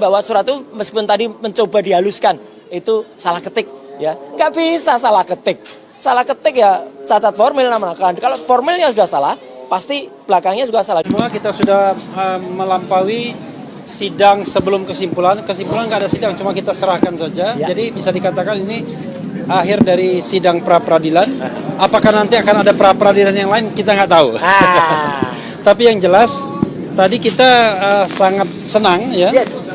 bahwa surat itu meskipun tadi mencoba dihaluskan, itu salah ketik ya. Nggak bisa salah ketik. Salah ketik ya cacat formil namanya. Kalau formilnya sudah salah, pasti belakangnya juga salah. Semua kita sudah melampaui sidang sebelum kesimpulan. Kesimpulan nggak ada sidang, cuma kita serahkan saja. Ya. Jadi bisa dikatakan ini akhir dari sidang pra-peradilan. Apakah nanti akan ada pra-peradilan yang lain, kita nggak tahu. Tapi yang jelas tadi kita sangat senang ya,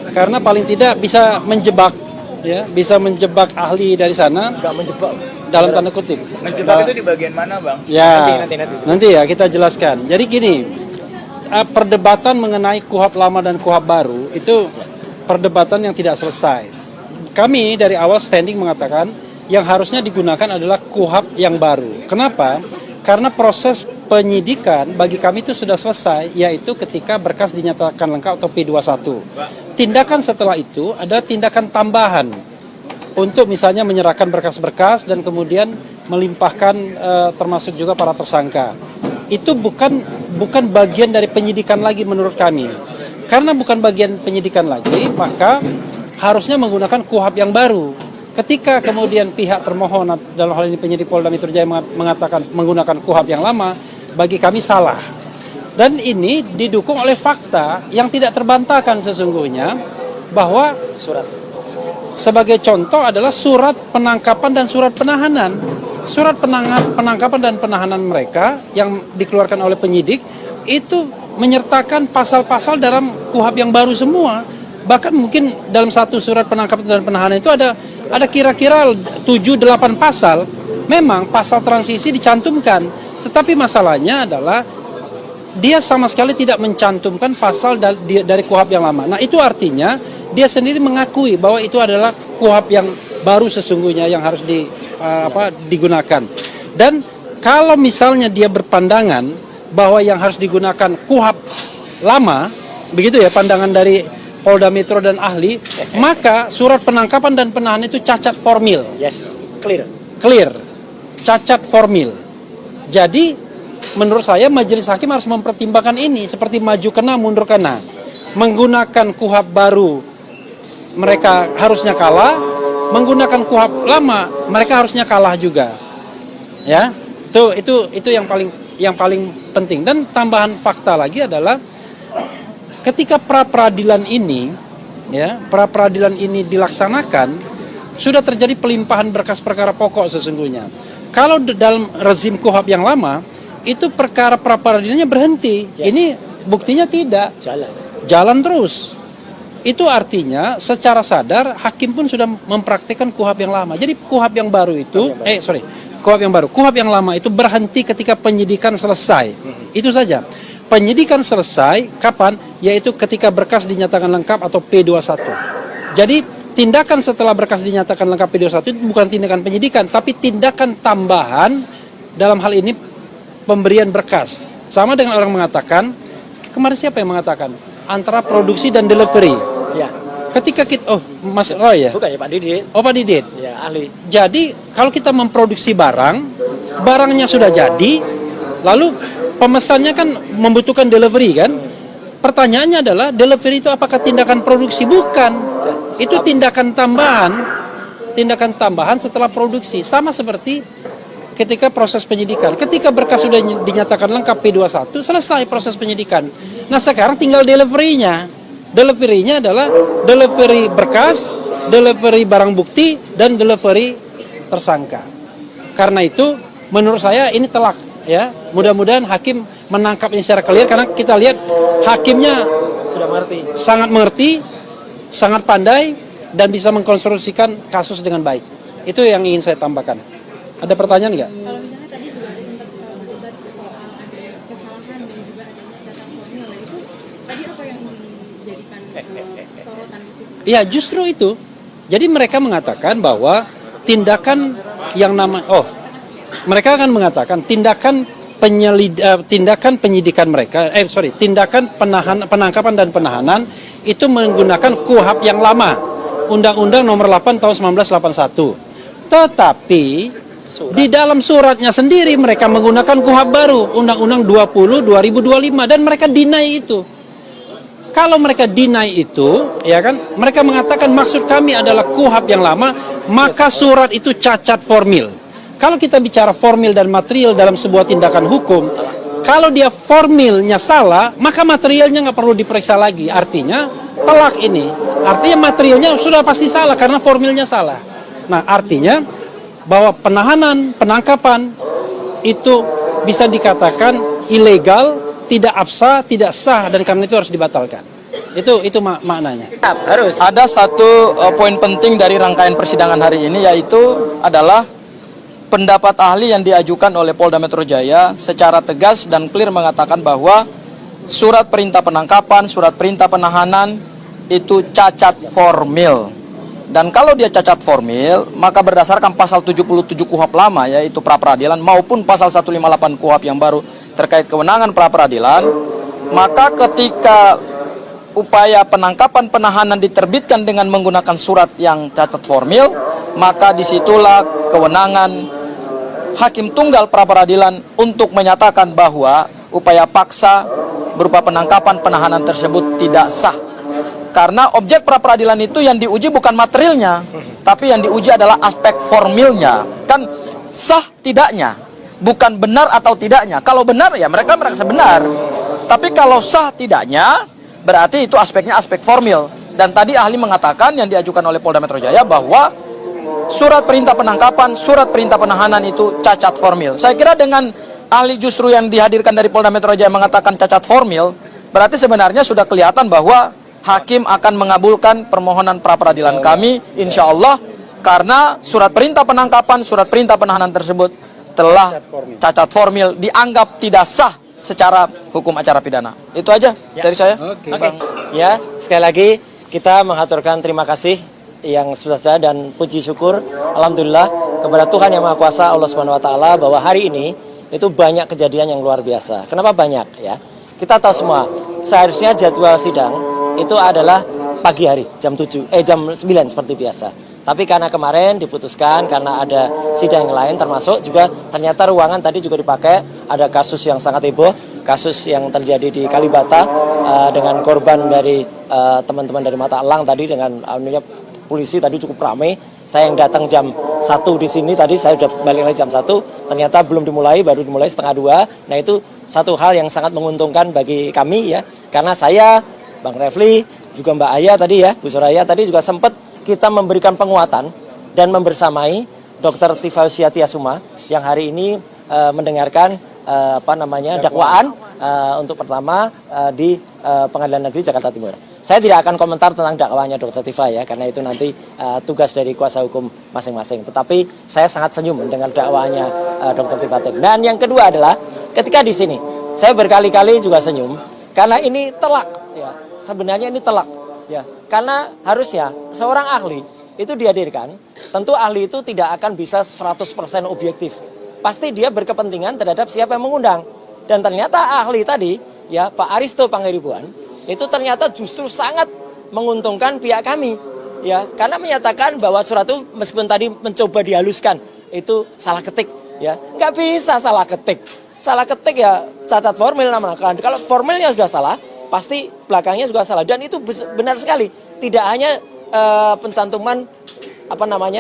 karena paling tidak bisa menjebak ya, bisa menjebak ahli dari sana. Nggak menjebak dalam tanda kutip. Menjebak itu di bagian mana, Bang? Ya, nanti ya kita jelaskan. Jadi gini, perdebatan mengenai KUHP lama dan KUHP baru itu perdebatan yang tidak selesai. Kami dari awal standing mengatakan yang harusnya digunakan adalah KUHP yang baru. Kenapa? Karena proses penyidikan bagi kami itu sudah selesai, yaitu ketika berkas dinyatakan lengkap atau P21. Tindakan setelah itu ada tindakan tambahan untuk misalnya menyerahkan berkas-berkas dan kemudian melimpahkan termasuk juga para tersangka. Itu bukan bagian dari penyidikan lagi menurut kami. Karena bukan bagian penyidikan lagi, maka harusnya menggunakan KUHP yang baru. Ketika kemudian pihak termohon dalam hal ini penyidik Polda Metro Jaya mengatakan menggunakan KUHP yang lama, bagi kami salah. Dan ini didukung oleh fakta yang tidak terbantahkan sesungguhnya, bahwa sebagai contoh adalah surat penangkapan dan surat penahanan. Surat penangkapan dan penahanan mereka yang dikeluarkan oleh penyidik itu menyertakan pasal-pasal dalam KUHP yang baru semua. Bahkan mungkin dalam satu surat penangkapan dan penahanan itu ada kira-kira 7-8 pasal. Memang pasal transisi dicantumkan, tetapi masalahnya adalah dia sama sekali tidak mencantumkan pasal dari KUHP yang lama. Nah, itu artinya dia sendiri mengakui bahwa itu adalah KUHP yang baru sesungguhnya yang harus digunakan. Dan kalau misalnya dia berpandangan bahwa yang harus digunakan KUHP lama, begitu ya pandangan dari Polda Metro dan ahli, maka surat penangkapan dan penahanan itu cacat formil. Yes, clear. Cacat formil. Jadi menurut saya majelis hakim harus mempertimbangkan ini seperti maju kena mundur kena. Menggunakan KUHP baru mereka harusnya kalah, menggunakan KUHP lama mereka harusnya kalah juga. Ya. Itu yang paling penting. Dan tambahan fakta lagi adalah ketika pra-peradilan ini dilaksanakan, sudah terjadi pelimpahan berkas perkara pokok sesungguhnya. Kalau dalam rezim KUHP yang lama, itu perkara pra-peradilannya berhenti. Ini buktinya tidak. Jalan terus. Itu artinya secara sadar hakim pun sudah mempraktikkan KUHP yang lama. Jadi KUHP yang baru itu, KUHP yang lama itu berhenti ketika penyidikan selesai. Itu saja. Penyidikan selesai kapan? Yaitu ketika berkas dinyatakan lengkap atau P21. Jadi tindakan setelah berkas dinyatakan lengkap P21 itu bukan tindakan penyidikan, tapi tindakan tambahan dalam hal ini pemberian berkas. Sama dengan orang mengatakan, kemarin siapa yang mengatakan? Antara produksi dan delivery. Ya. Ketika kita, Mas Roy ya? Bukan ya Pak Didit. Oh Pak Didit. Ya ahli. Jadi kalau kita memproduksi barangnya sudah jadi, lalu pemesannya kan membutuhkan delivery kan? Pertanyaannya adalah delivery itu apakah tindakan produksi? Bukan. Itu tindakan tambahan setelah produksi. Sama seperti ketika proses penyidikan. Ketika berkas sudah dinyatakan lengkap P21, selesai proses penyidikan. Nah sekarang tinggal delivery-nya. Delivery-nya adalah delivery berkas, delivery barang bukti, dan delivery tersangka. Karena itu menurut saya ini telak. Ya, mudah-mudahan hakim menangkap ini secara clear, karena kita lihat hakimnya sudah sangat mengerti, sangat pandai, dan bisa mengkonstruksikan kasus dengan baik. Itu yang ingin saya tambahkan. Ada pertanyaan nggak? Kalau misalnya tadi juga sempat debat soal ada kesalahan dan juga adanya cacat formil, itu tadi apa yang dijadikan sorotan di situ? Ya justru itu. Jadi mereka mengatakan bahwa tindakan yang mereka akan mengatakan tindakan penyidikan mereka, tindakan penangkapan dan penahanan itu menggunakan KUHP yang lama, Undang-Undang Nomor 8 Tahun 1981. Tetapi di dalam suratnya sendiri mereka menggunakan KUHP baru, Undang-Undang 20 2025, dan mereka deny itu. Kalau mereka deny itu, ya kan, mereka mengatakan maksud kami adalah KUHP yang lama, maka surat itu cacat formil. Kalau kita bicara formil dan material dalam sebuah tindakan hukum, kalau dia formilnya salah, maka materialnya nggak perlu diperiksa lagi. Artinya telak ini, artinya materialnya sudah pasti salah karena formilnya salah. Nah, artinya bahwa penahanan, penangkapan itu bisa dikatakan ilegal, tidak absah, tidak sah, dan karena itu harus dibatalkan. Itu maknanya. Harus. Ada satu poin penting dari rangkaian persidangan hari ini, yaitu adalah pendapat ahli yang diajukan oleh Polda Metro Jaya secara tegas dan clear mengatakan bahwa surat perintah penangkapan, surat perintah penahanan itu cacat formil. Dan kalau dia cacat formil, maka berdasarkan pasal 77 KUHP lama, yaitu pra-peradilan, maupun pasal 158 KUHP yang baru terkait kewenangan pra-peradilan, maka ketika upaya penangkapan penahanan diterbitkan dengan menggunakan surat yang cacat formil, maka disitulah kewenangan hakim tunggal pra-peradilan untuk menyatakan bahwa upaya paksa berupa penangkapan penahanan tersebut tidak sah. Karena objek pra-peradilan itu yang diuji bukan materialnya, tapi yang diuji adalah aspek formilnya. Kan sah tidaknya, bukan benar atau tidaknya. Kalau benar ya mereka merasa benar. Tapi kalau sah tidaknya, berarti itu aspeknya aspek formil. Dan tadi ahli mengatakan yang diajukan oleh Polda Metro Jaya bahwa surat perintah penangkapan, surat perintah penahanan itu cacat formil. Saya kira dengan ahli justru yang dihadirkan dari Polda Metro Jaya mengatakan cacat formil, berarti sebenarnya sudah kelihatan bahwa hakim akan mengabulkan permohonan pra-peradilan kami, insya Allah, karena surat perintah penangkapan, surat perintah penahanan tersebut telah cacat formil, dianggap tidak sah secara hukum acara pidana. Itu aja dari saya. Oke. Ya, sekali lagi kita mengaturkan terima kasih yang sebesar dan puji syukur alhamdulillah kepada Tuhan Yang Maha Kuasa Allah Subhanahu wa taala bahwa hari ini itu banyak kejadian yang luar biasa. Kenapa banyak ya? Kita tahu semua, seharusnya jadwal sidang itu adalah pagi hari jam 9 seperti biasa. Tapi karena kemarin diputuskan karena ada sidang yang lain, termasuk juga ternyata ruangan tadi juga dipakai, ada kasus yang sangat heboh, kasus yang terjadi di Kalibata dengan korban dari teman-teman dari Mata Elang tadi dengan polisi tadi cukup ramai. Saya yang datang jam 1 di sini tadi, saya sudah balik lagi jam 1, ternyata belum dimulai, baru dimulai setengah 2. Nah itu satu hal yang sangat menguntungkan bagi kami ya, karena saya, Bang Refli, juga Mbak Aya tadi ya, Bu Soraya tadi juga sempat kita memberikan penguatan dan membersamai Dr. Tifausia Tiasuma yang hari ini mendengarkan dakwaan untuk pertama di Pengadilan Negeri Jakarta Timur. Saya tidak akan komentar tentang dakwaannya Dr. Tifa ya, karena itu nanti tugas dari kuasa hukum masing-masing. Tetapi saya sangat senyum mendengar dakwaannya Dr. Tifa. Dan yang kedua adalah ketika di sini saya berkali-kali juga senyum karena ini telak ya. Sebenarnya ini telak ya. Karena harusnya seorang ahli itu dihadirkan, tentu ahli itu tidak akan bisa 100% objektif. Pasti dia berkepentingan terhadap siapa yang mengundang. Dan ternyata ahli tadi ya Pak Aristo Pangaribuan itu ternyata justru sangat menguntungkan pihak kami ya, karena menyatakan bahwa surat itu meskipun tadi mencoba dihaluskan itu salah ketik ya, nggak bisa salah ketik ya, cacat formil namanya. Kalau formilnya sudah salah pasti belakangnya juga salah, dan itu benar sekali, tidak hanya pencantuman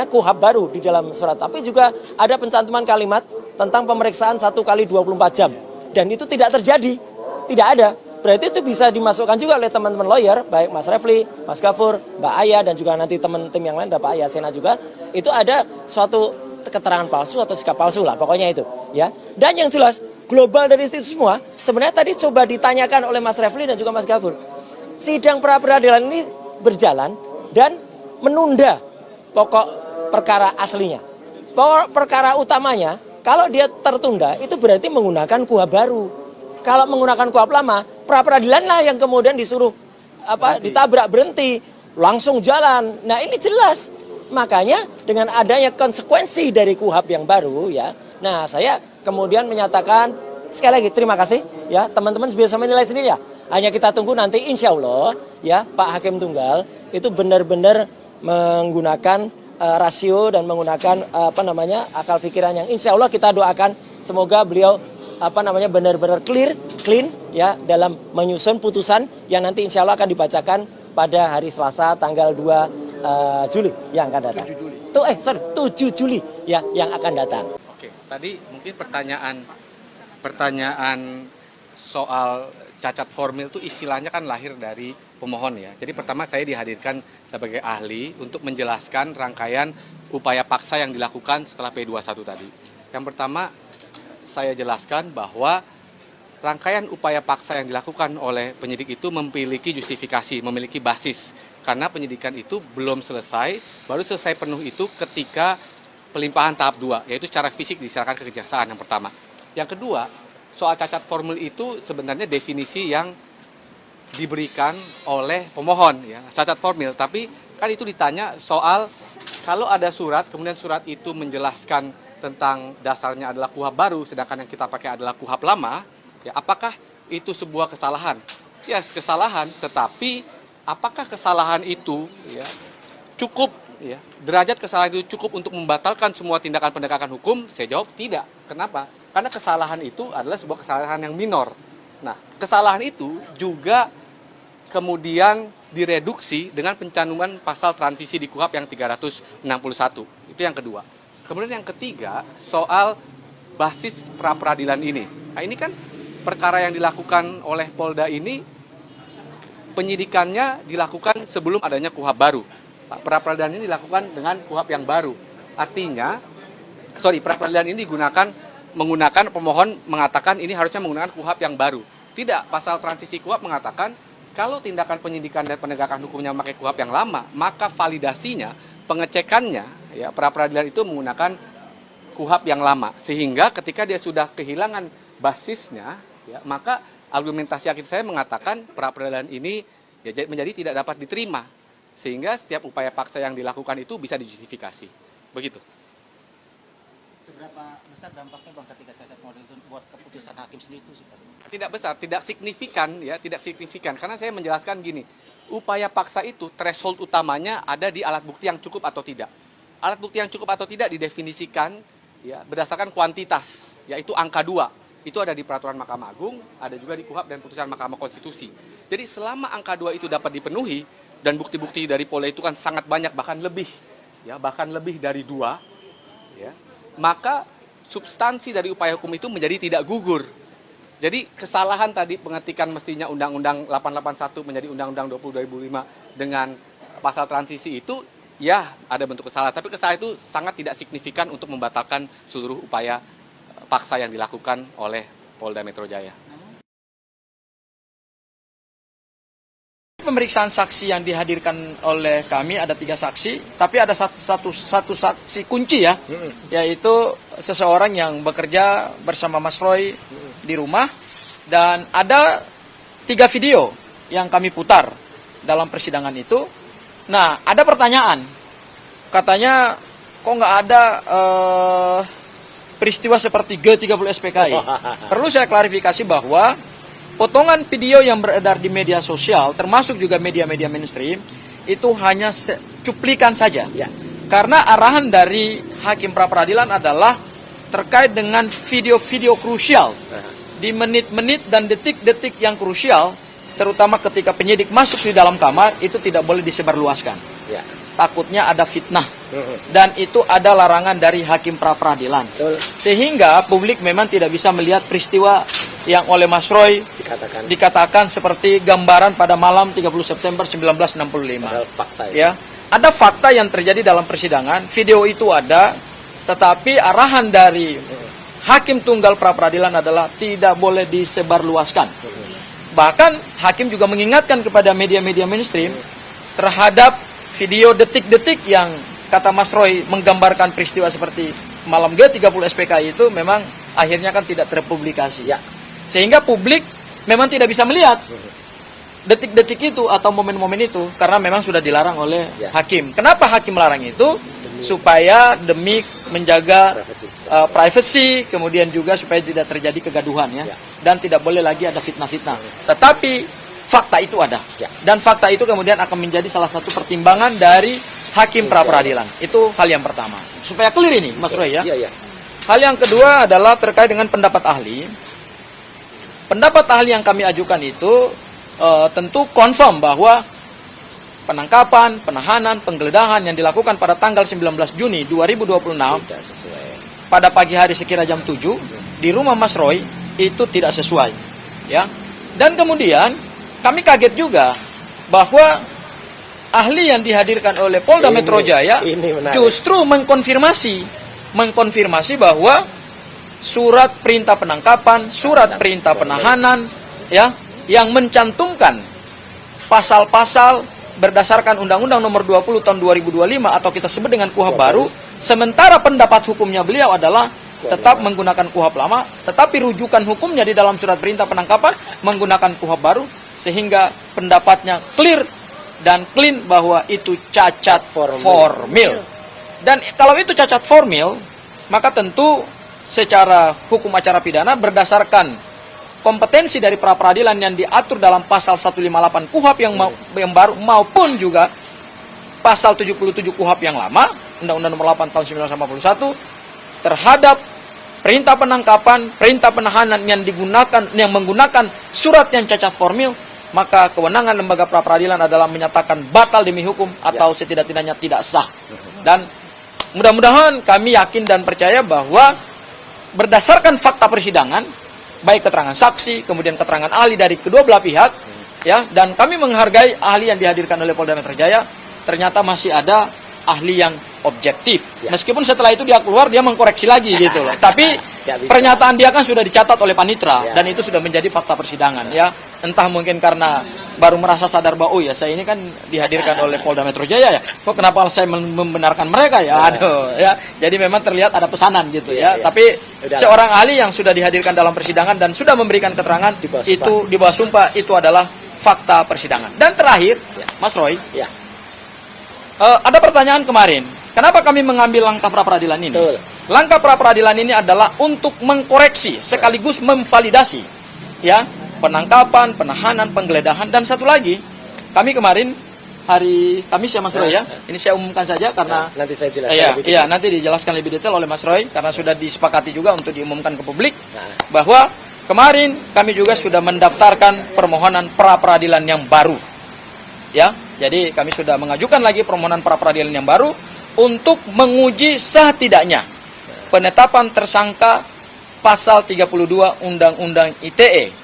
KUHP baru di dalam surat, tapi juga ada pencantuman kalimat tentang pemeriksaan 1 kali 24 jam, dan itu tidak terjadi, tidak ada. Berarti itu bisa dimasukkan juga oleh teman-teman lawyer, baik Mas Refli, Mas Gafur, Mbak Aya, dan juga nanti teman tim yang lain, ada Pak Yasena juga. Itu ada suatu keterangan palsu atau sikap palsu lah, pokoknya itu. Ya. Dan yang jelas, global dari itu semua, sebenarnya tadi coba ditanyakan oleh Mas Refli dan juga Mas Gafur. Sidang pra-peradilan ini berjalan dan menunda pokok perkara aslinya. Pokok perkara utamanya, kalau dia tertunda, itu berarti menggunakan KUHP baru. Kalau menggunakan KUHP lama, pra-peradilan lah yang kemudian disuruh ditabrak berhenti, langsung jalan. Nah ini jelas. Makanya dengan adanya konsekuensi dari KUHP yang baru ya. Nah saya kemudian menyatakan sekali lagi terima kasih ya, teman-teman bisa menilai sendiri ya. Hanya kita tunggu nanti insya Allah ya Pak Hakim Tunggal itu benar-benar menggunakan rasio dan menggunakan akal pikiran yang insya Allah kita doakan semoga beliau benar-benar clean ya dalam menyusun putusan yang nanti insya Allah akan dibacakan pada hari Selasa tanggal 2 Juli yang akan datang. 7 Juli ya yang akan datang. Oke, tadi mungkin pertanyaan soal cacat formil itu istilahnya kan lahir dari pemohon ya. Jadi pertama saya dihadirkan sebagai ahli untuk menjelaskan rangkaian upaya paksa yang dilakukan setelah P21 tadi. Yang pertama saya jelaskan bahwa rangkaian upaya paksa yang dilakukan oleh penyidik itu memiliki justifikasi, memiliki basis. Karena penyidikan itu belum selesai, baru selesai penuh itu ketika pelimpahan tahap 2, yaitu secara fisik diserahkan ke kejaksaan yang pertama. Yang kedua, soal cacat formil itu sebenarnya definisi yang diberikan oleh pemohon, ya, cacat formil. Tapi kan itu ditanya soal kalau ada surat, kemudian surat itu menjelaskan tentang dasarnya adalah KUHP baru, sedangkan yang kita pakai adalah KUHP lama, ya, apakah itu sebuah kesalahan? Ya, kesalahan, tetapi apakah kesalahan itu ya, cukup, ya, derajat kesalahan itu cukup untuk membatalkan semua tindakan penegakan hukum? Saya jawab tidak. Kenapa? Karena kesalahan itu adalah sebuah kesalahan yang minor. Nah, kesalahan itu juga kemudian direduksi dengan pencantuman pasal transisi di KUHP yang 361. Itu yang kedua. Kemudian yang ketiga, soal basis pra-peradilan ini. Nah, ini kan perkara yang dilakukan oleh Polda ini, penyidikannya dilakukan sebelum adanya KUHP baru. Pra-peradilan ini dilakukan dengan KUHP yang baru. Artinya, pra-peradilan ini menggunakan pemohon mengatakan ini harusnya menggunakan KUHP yang baru. Tidak, pasal transisi KUHP mengatakan kalau tindakan penyidikan dan penegakan hukumnya memakai KUHP yang lama, maka validasinya, pengecekannya, ya, pra-peradilan itu menggunakan KUHP yang lama. Sehingga ketika dia sudah kehilangan basisnya, ya, maka argumentasi hakim saya mengatakan pra-peradilan ini ya, menjadi tidak dapat diterima. Sehingga setiap upaya paksa yang dilakukan itu bisa dijustifikasi. Begitu. Seberapa besar dampaknya Bang ketika cacat model itu buat keputusan hakim sendiri itu? Tidak besar, tidak signifikan ya, tidak signifikan. Karena saya menjelaskan gini, upaya paksa itu threshold utamanya ada di alat bukti yang cukup atau tidak. Alat bukti yang cukup atau tidak didefinisikan ya berdasarkan kuantitas, yaitu angka 2. Itu ada di peraturan Mahkamah Agung, ada juga di KUHP dan putusan Mahkamah Konstitusi. Jadi selama angka 2 itu dapat dipenuhi dan bukti-bukti dari Polda itu kan sangat banyak, bahkan lebih dari 2, ya, maka substansi dari upaya hukum itu menjadi tidak gugur. Jadi kesalahan tadi pengetikan mestinya Undang-Undang 881 menjadi Undang-Undang 20 2005 dengan pasal transisi itu, ya ada bentuk kesalahan. Tapi kesalahan itu sangat tidak signifikan untuk membatalkan seluruh upaya paksa yang dilakukan oleh Polda Metro Jaya. Pemeriksaan saksi yang dihadirkan oleh kami ada 3 saksi, tapi ada satu saksi kunci ya, yaitu seseorang yang bekerja bersama Mas Roy di rumah, dan ada 3 video yang kami putar dalam persidangan itu. Nah, ada pertanyaan, katanya kok nggak ada peristiwa seperti G30 SPKI. Perlu saya klarifikasi bahwa potongan video yang beredar di media sosial, termasuk juga media-media mainstream, itu hanya cuplikan saja. Ya. Karena arahan dari hakim pra-peradilan adalah terkait dengan video-video krusial. Di menit-menit dan detik-detik yang krusial, terutama ketika penyidik masuk di dalam kamar, itu tidak boleh disebarluaskan. Ya. Takutnya ada fitnah. Dan itu ada larangan dari hakim pra-peradilan. Sehingga publik memang tidak bisa melihat peristiwa yang oleh Mas Roy dikatakan seperti gambaran pada malam 30 September 1965. Ya. Ada fakta yang terjadi dalam persidangan, video itu ada, tetapi arahan dari hakim tunggal pra-peradilan adalah tidak boleh disebarluaskan. Bahkan hakim juga mengingatkan kepada media-media mainstream terhadap video detik-detik yang kata Mas Roy menggambarkan peristiwa seperti malam G30 SPKI itu memang akhirnya kan tidak terpublikasi. Ya. Sehingga publik memang tidak bisa melihat detik-detik itu atau momen-momen itu karena memang sudah dilarang oleh hakim. Kenapa hakim melarang itu? Supaya demi menjaga privasi, kemudian juga supaya tidak terjadi kegaduhan ya. Dan tidak boleh lagi ada fitnah-fitnah. Tetapi fakta itu ada. Dan fakta itu kemudian akan menjadi salah satu pertimbangan dari hakim pra-peradilan. Itu hal yang pertama. Supaya clear ini, Mas Roy ya. Hal yang kedua adalah terkait dengan pendapat ahli. pendapat ahli yang kami ajukan itu tentu confirm bahwa penangkapan, penahanan, penggeledahan yang dilakukan pada tanggal 19 Juni 2026 Tidak sesuai. pada pagi hari sekira jam 7 di rumah Mas Roy itu tidak sesuai, ya. Dan kemudian kami kaget juga bahwa ahli yang dihadirkan oleh Polda Metro Jaya ini menarik. justru mengkonfirmasi bahwa surat perintah penangkapan, surat perintah penahanan, ya, yang mencantumkan pasal-pasal berdasarkan Undang-Undang Nomor 20 Tahun 2025 atau kita sebut dengan KUHP baru, sementara pendapat hukumnya beliau adalah tetap menggunakan KUHP lama, tetapi rujukan hukumnya di dalam surat perintah penangkapan menggunakan KUHP baru, sehingga pendapatnya clear dan clean bahwa itu cacat formil. Dan kalau itu cacat formil, maka tentu secara hukum acara pidana berdasarkan kompetensi dari pra-peradilan yang diatur dalam pasal 158 KUHP yang baru maupun juga pasal 77 KUHP yang lama, Undang-Undang Nomor 8 Tahun 1981, terhadap perintah penangkapan, perintah penahanan yang menggunakan surat yang cacat formil, maka kewenangan lembaga pra-peradilan adalah menyatakan batal demi hukum atau setidak-tidaknya tidak sah. Dan mudah-mudahan kami yakin dan percaya bahwa berdasarkan fakta persidangan, baik keterangan saksi, kemudian keterangan ahli dari kedua belah pihak, ya, dan kami menghargai ahli yang dihadirkan oleh Polda Metro Jaya, ternyata masih ada ahli yang objektif. Meskipun setelah itu dia keluar, dia mengkoreksi lagi gitu loh. Tapi pernyataan dia kan sudah dicatat oleh panitera dan itu sudah menjadi fakta persidangan, ya. Entah mungkin karena baru merasa sadar bahwa oh ya saya ini kan dihadirkan oleh Polda Metro Jaya ya. Kok kenapa saya membenarkan mereka ya? Aduh ya. Jadi memang terlihat ada pesanan gitu ya. Tapi seorang ahli yang sudah dihadirkan dalam persidangan dan sudah memberikan keterangan itu di bawah sumpah itu adalah fakta persidangan. Dan terakhir, Mas Roy, ada pertanyaan kemarin. Kenapa kami mengambil langkah pra-peradilan ini? Betul. Langkah pra-peradilan ini adalah untuk mengkoreksi sekaligus memvalidasi, ya, penangkapan, penahanan, penggeledahan, dan satu lagi, kami kemarin hari Kamis ya Mas Roy ya, ini saya umumkan saja karena nanti saya jelaskan lebih detail. nanti dijelaskan lebih detail oleh Mas Roy karena sudah disepakati juga untuk diumumkan ke publik bahwa kemarin kami juga sudah mendaftarkan permohonan pra-peradilan yang baru, ya. Jadi kami sudah mengajukan lagi permohonan pra-peradilan yang baru untuk menguji sah tidaknya penetapan tersangka pasal 32 Undang-Undang ITE.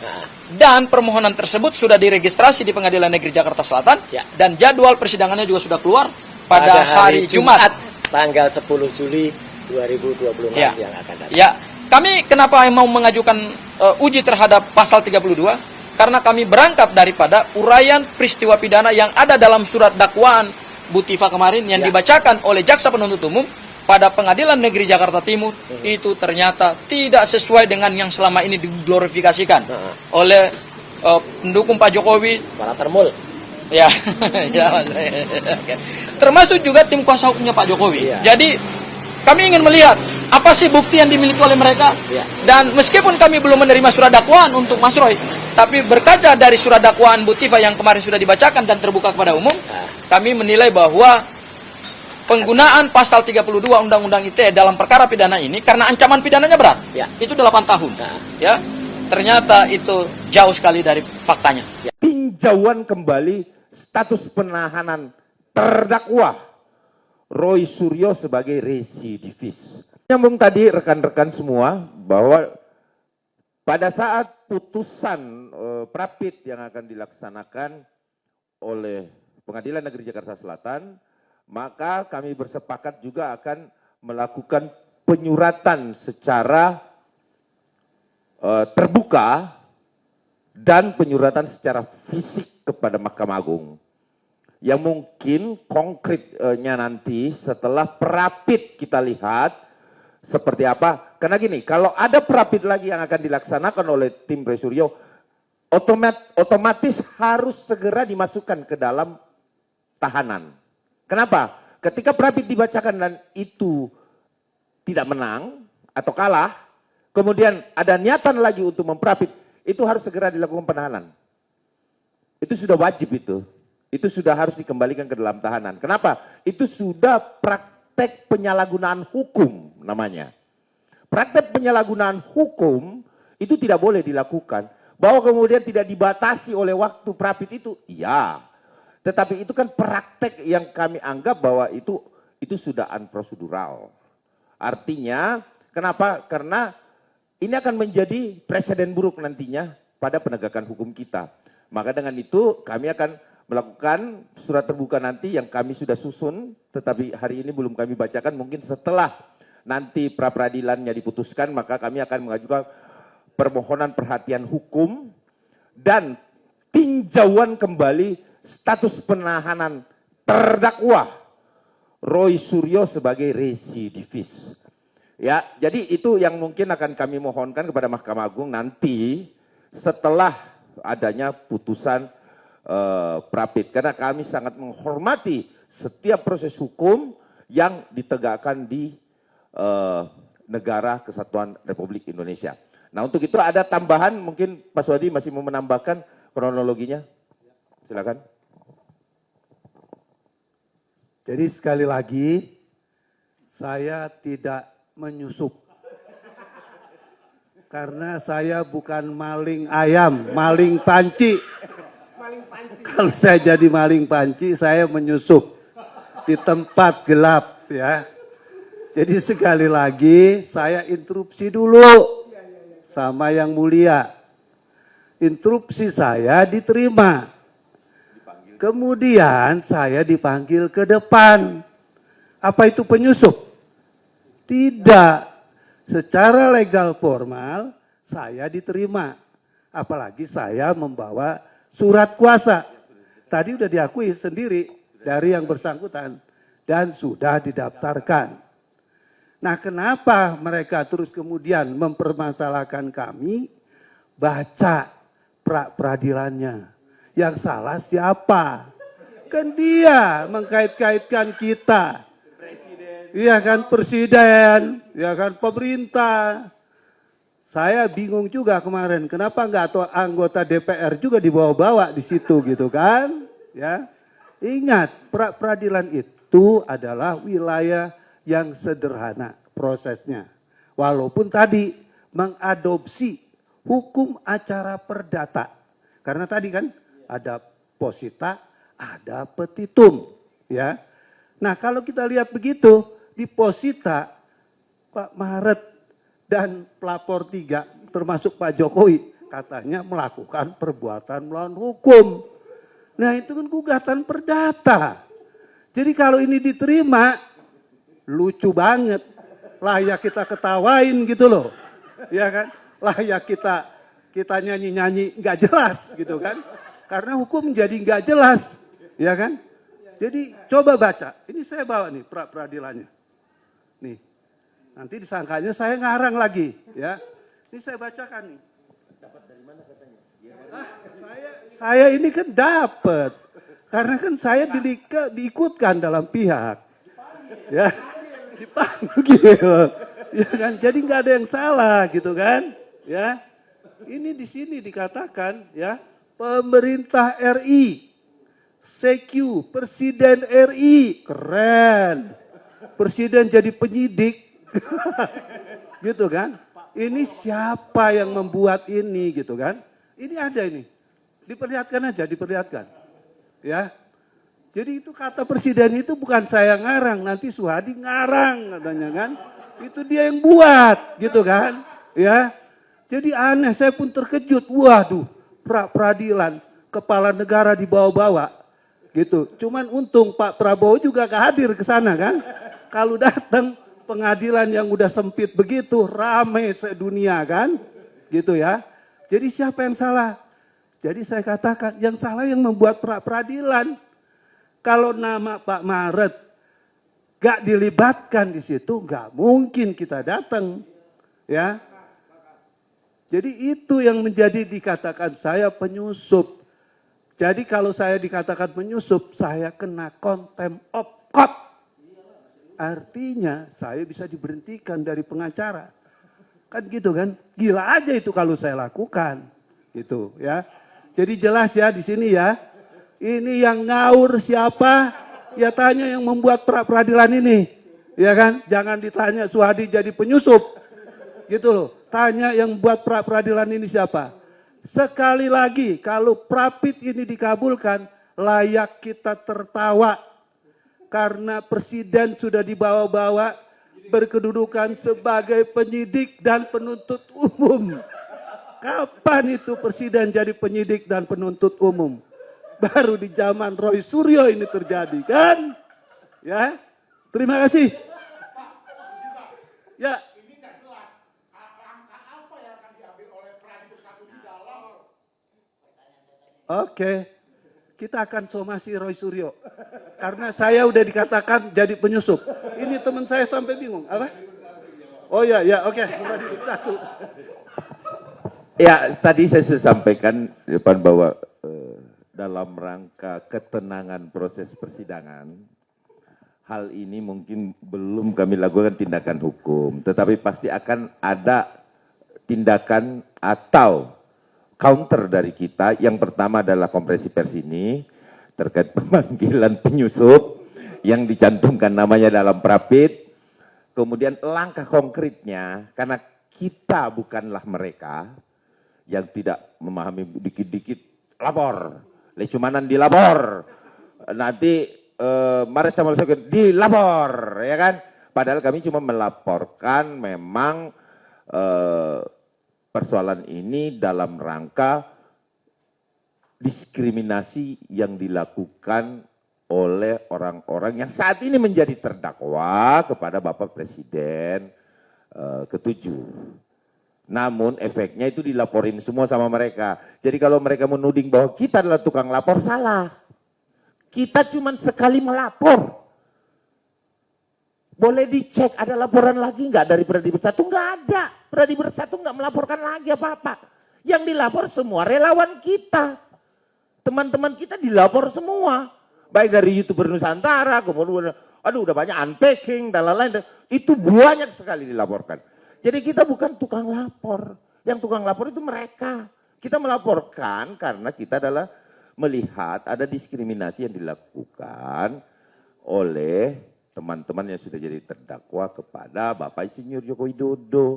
Dan permohonan tersebut sudah diregistrasi di Pengadilan Negeri Jakarta Selatan dan jadwal persidangannya juga sudah keluar pada hari Jumat tanggal 10 Juli 2026 yang akan datang. Ya, kami kenapa mau mengajukan uji terhadap pasal 32? Karena kami berangkat daripada uraian peristiwa pidana yang ada dalam surat dakwaan Butiva kemarin yang dibacakan oleh Jaksa Penuntut Umum pada Pengadilan Negeri Jakarta Timur itu ternyata tidak sesuai dengan yang selama ini diglorifikasikan oleh pendukung Pak Jokowi, Para termul. ya, ya Mas. Termasuk juga tim kuasa hukumnya Pak Jokowi. Jadi kami ingin melihat apa sih bukti yang dimiliki oleh mereka. Dan meskipun kami belum menerima surat dakwaan untuk Mas Roy, tapi berkaca dari surat dakwaan Butiva yang kemarin sudah dibacakan dan terbuka kepada umum, kami menilai bahwa penggunaan pasal 32 Undang-Undang ITE dalam perkara pidana ini karena ancaman pidananya berat. Itu 8 tahun. Ya. Ternyata itu jauh sekali dari faktanya. Tinjauan kembali status penahanan terdakwa Roy Suryo sebagai residivis. Nyambung tadi rekan-rekan semua bahwa pada saat putusan Prapit yang akan dilaksanakan oleh Pengadilan Negeri Jakarta Selatan, maka kami bersepakat juga akan melakukan penyuratan secara terbuka dan penyuratan secara fisik kepada Mahkamah Agung. Yang mungkin konkretnya nanti setelah Prapit kita lihat seperti apa. Karena gini, kalau ada Prapit lagi yang akan dilaksanakan oleh tim Roy Suryo, otomatis harus segera dimasukkan ke dalam tahanan. Kenapa? Ketika Prapit dibacakan dan itu tidak menang atau kalah, kemudian ada niatan lagi untuk memprapit, itu harus segera dilakukan penahanan. Itu sudah wajib itu. Itu sudah harus dikembalikan ke dalam tahanan. Kenapa? Itu sudah praktek penyalahgunaan hukum namanya. Praktek penyalahgunaan hukum itu tidak boleh dilakukan. Bahwa kemudian tidak dibatasi oleh waktu Prapit itu, iya. Tetapi itu kan praktek yang kami anggap bahwa itu sudah unprocedural. Artinya, kenapa? Karena ini akan menjadi presiden buruk nantinya pada penegakan hukum kita. Maka dengan itu kami akan melakukan surat terbuka nanti yang kami sudah susun, tetapi hari ini belum kami bacakan, mungkin setelah nanti pra-peradilannya diputuskan, maka kami akan mengajukan permohonan perhatian hukum dan tinjauan kembali status penahanan terdakwa Roy Suryo sebagai residivis. Ya, jadi itu yang mungkin akan kami mohonkan kepada Mahkamah Agung nanti setelah adanya putusan Prapit. Karena kami sangat menghormati setiap proses hukum yang ditegakkan di negara Kesatuan Republik Indonesia. Nah, untuk itu ada tambahan, mungkin Pak Suhadi masih mau menambahkan kronologinya. Silakan. Jadi sekali lagi, saya tidak menyusup. Karena saya bukan maling ayam, maling panci. Kalau saya jadi maling panci, saya menyusup di tempat gelap ya. Jadi sekali lagi, saya interupsi dulu sama yang mulia. Interupsi saya diterima. Kemudian saya dipanggil ke depan. Apa itu penyusup? Tidak. Secara legal formal saya diterima. Apalagi saya membawa surat kuasa. Tadi sudah diakui sendiri dari yang bersangkutan. Dan sudah didaftarkan. Nah, kenapa mereka terus kemudian mempermasalahkan kami? Baca pra-peradilannya. Yang salah siapa? Kan dia mengkait-kaitkan kita. Iya kan presiden, ya kan pemerintah. Saya bingung juga kemarin, kenapa nggak anggota DPR juga dibawa-bawa di situ gitu kan? Ya, ingat pra-peradilan itu adalah wilayah yang sederhana prosesnya. Walaupun tadi mengadopsi hukum acara perdata. Karena tadi kan ada posita, ada petitum. Ya. Nah kalau kita lihat begitu, di posita Pak Maret dan pelapor 3 termasuk Pak Jokowi katanya melakukan perbuatan melawan hukum. Nah itu kan gugatan perdata. Jadi kalau ini diterima, lucu banget, layak kita ketawain gitu loh, ya kan? Layak kita nyanyi-nyanyi nggak jelas gitu kan? Karena hukum jadi nggak jelas, ya kan? Jadi coba baca, ini saya bawa nih pra-peradilannya, nih. Nanti disangkanya saya ngarang lagi, ya. Ini saya bacakan nih. Dapat dari mana katanya? Saya ini kan dapat, karena kan saya diikutkan dalam pihak, ya. Dipanggil, ya kan? Jadi nggak ada yang salah gitu kan, ya. Ini di sini dikatakan ya pemerintah RI, CQ, Presiden RI, keren. Presiden jadi penyidik, gitu kan? Ini siapa yang membuat ini gitu kan? Ini ada ini, diperlihatkan aja, diperlihatkan, ya. Jadi itu kata presiden itu bukan saya ngarang, nanti Suhadi ngarang katanya kan. Itu dia yang buat gitu kan. Ya. Jadi aneh, saya pun terkejut. Waduh, pra-peradilan kepala negara dibawa-bawa gitu. Cuman untung Pak Prabowo juga gak hadir ke sana kan. Kalau datang pengadilan yang udah sempit begitu, rame sedunia kan. Gitu ya. Jadi siapa yang salah? Jadi saya katakan yang salah yang membuat pra-peradilan. Kalau nama Pak Maret gak dilibatkan di situ, gak mungkin kita datang, ya. Jadi itu yang menjadi dikatakan saya penyusup. Jadi kalau saya dikatakan penyusup, saya kena contempt of court. Artinya saya bisa diberhentikan dari pengacara. Kan gitu kan? Gila aja itu kalau saya lakukan, gitu ya. Jadi jelas ya di sini ya. Ini yang ngaur siapa? Ya tanya yang membuat pra-peradilan ini. Ya kan? Jangan ditanya Suhadi jadi penyusup. Gitu loh. Tanya yang buat pra-peradilan ini siapa? sekali lagi kalau Prapit ini dikabulkan, layak kita tertawa. Karena Presiden sudah dibawa-bawa berkedudukan sebagai penyidik dan penuntut umum. Kapan itu Presiden jadi penyidik dan penuntut umum? Baru di zaman Roy Suryo ini terjadi, kan? Ya, terima kasih. Ya. Oke, kita akan somasi Roy Suryo. Karena saya udah dikatakan jadi penyusup. Ini teman saya sampai bingung. Apa? Oh ya, oke. Satu. Ya, tadi saya sudah sampaikan di depan bahwa dalam rangka ketenangan proses persidangan, hal ini mungkin belum kami lakukan tindakan hukum, tetapi pasti akan ada tindakan atau counter dari kita. Yang pertama adalah konferensi pers ini terkait pemanggilan penyusup yang dicantumkan namanya dalam Prapit. Kemudian langkah konkretnya, karena kita bukanlah mereka yang tidak memahami dikit-dikit lapor, lecumanan dilapor, nanti Maret sama dilapor, ya kan? Padahal kami cuma melaporkan memang persoalan ini dalam rangka diskriminasi yang dilakukan oleh orang-orang yang saat ini menjadi terdakwa kepada Bapak Presiden ke-7. Namun efeknya itu dilaporin semua sama mereka. Jadi kalau mereka menuding bahwa kita adalah tukang lapor, salah. Kita cuma sekali melapor. Boleh dicek ada laporan lagi nggak dari Pradi Bersatu? Nggak ada. Pradi Bersatu nggak melaporkan lagi apa-apa. Yang dilapor semua relawan kita. Teman-teman kita dilapor semua. Baik dari YouTuber Nusantara, kemudian udah banyak unpacking dan lain-lain. Itu banyak sekali dilaporkan. Jadi kita bukan tukang lapor. Yang tukang lapor itu mereka. Kita melaporkan karena kita adalah melihat ada diskriminasi yang dilakukan oleh teman-teman yang sudah jadi terdakwa kepada Bapak Insinyur Joko Widodo.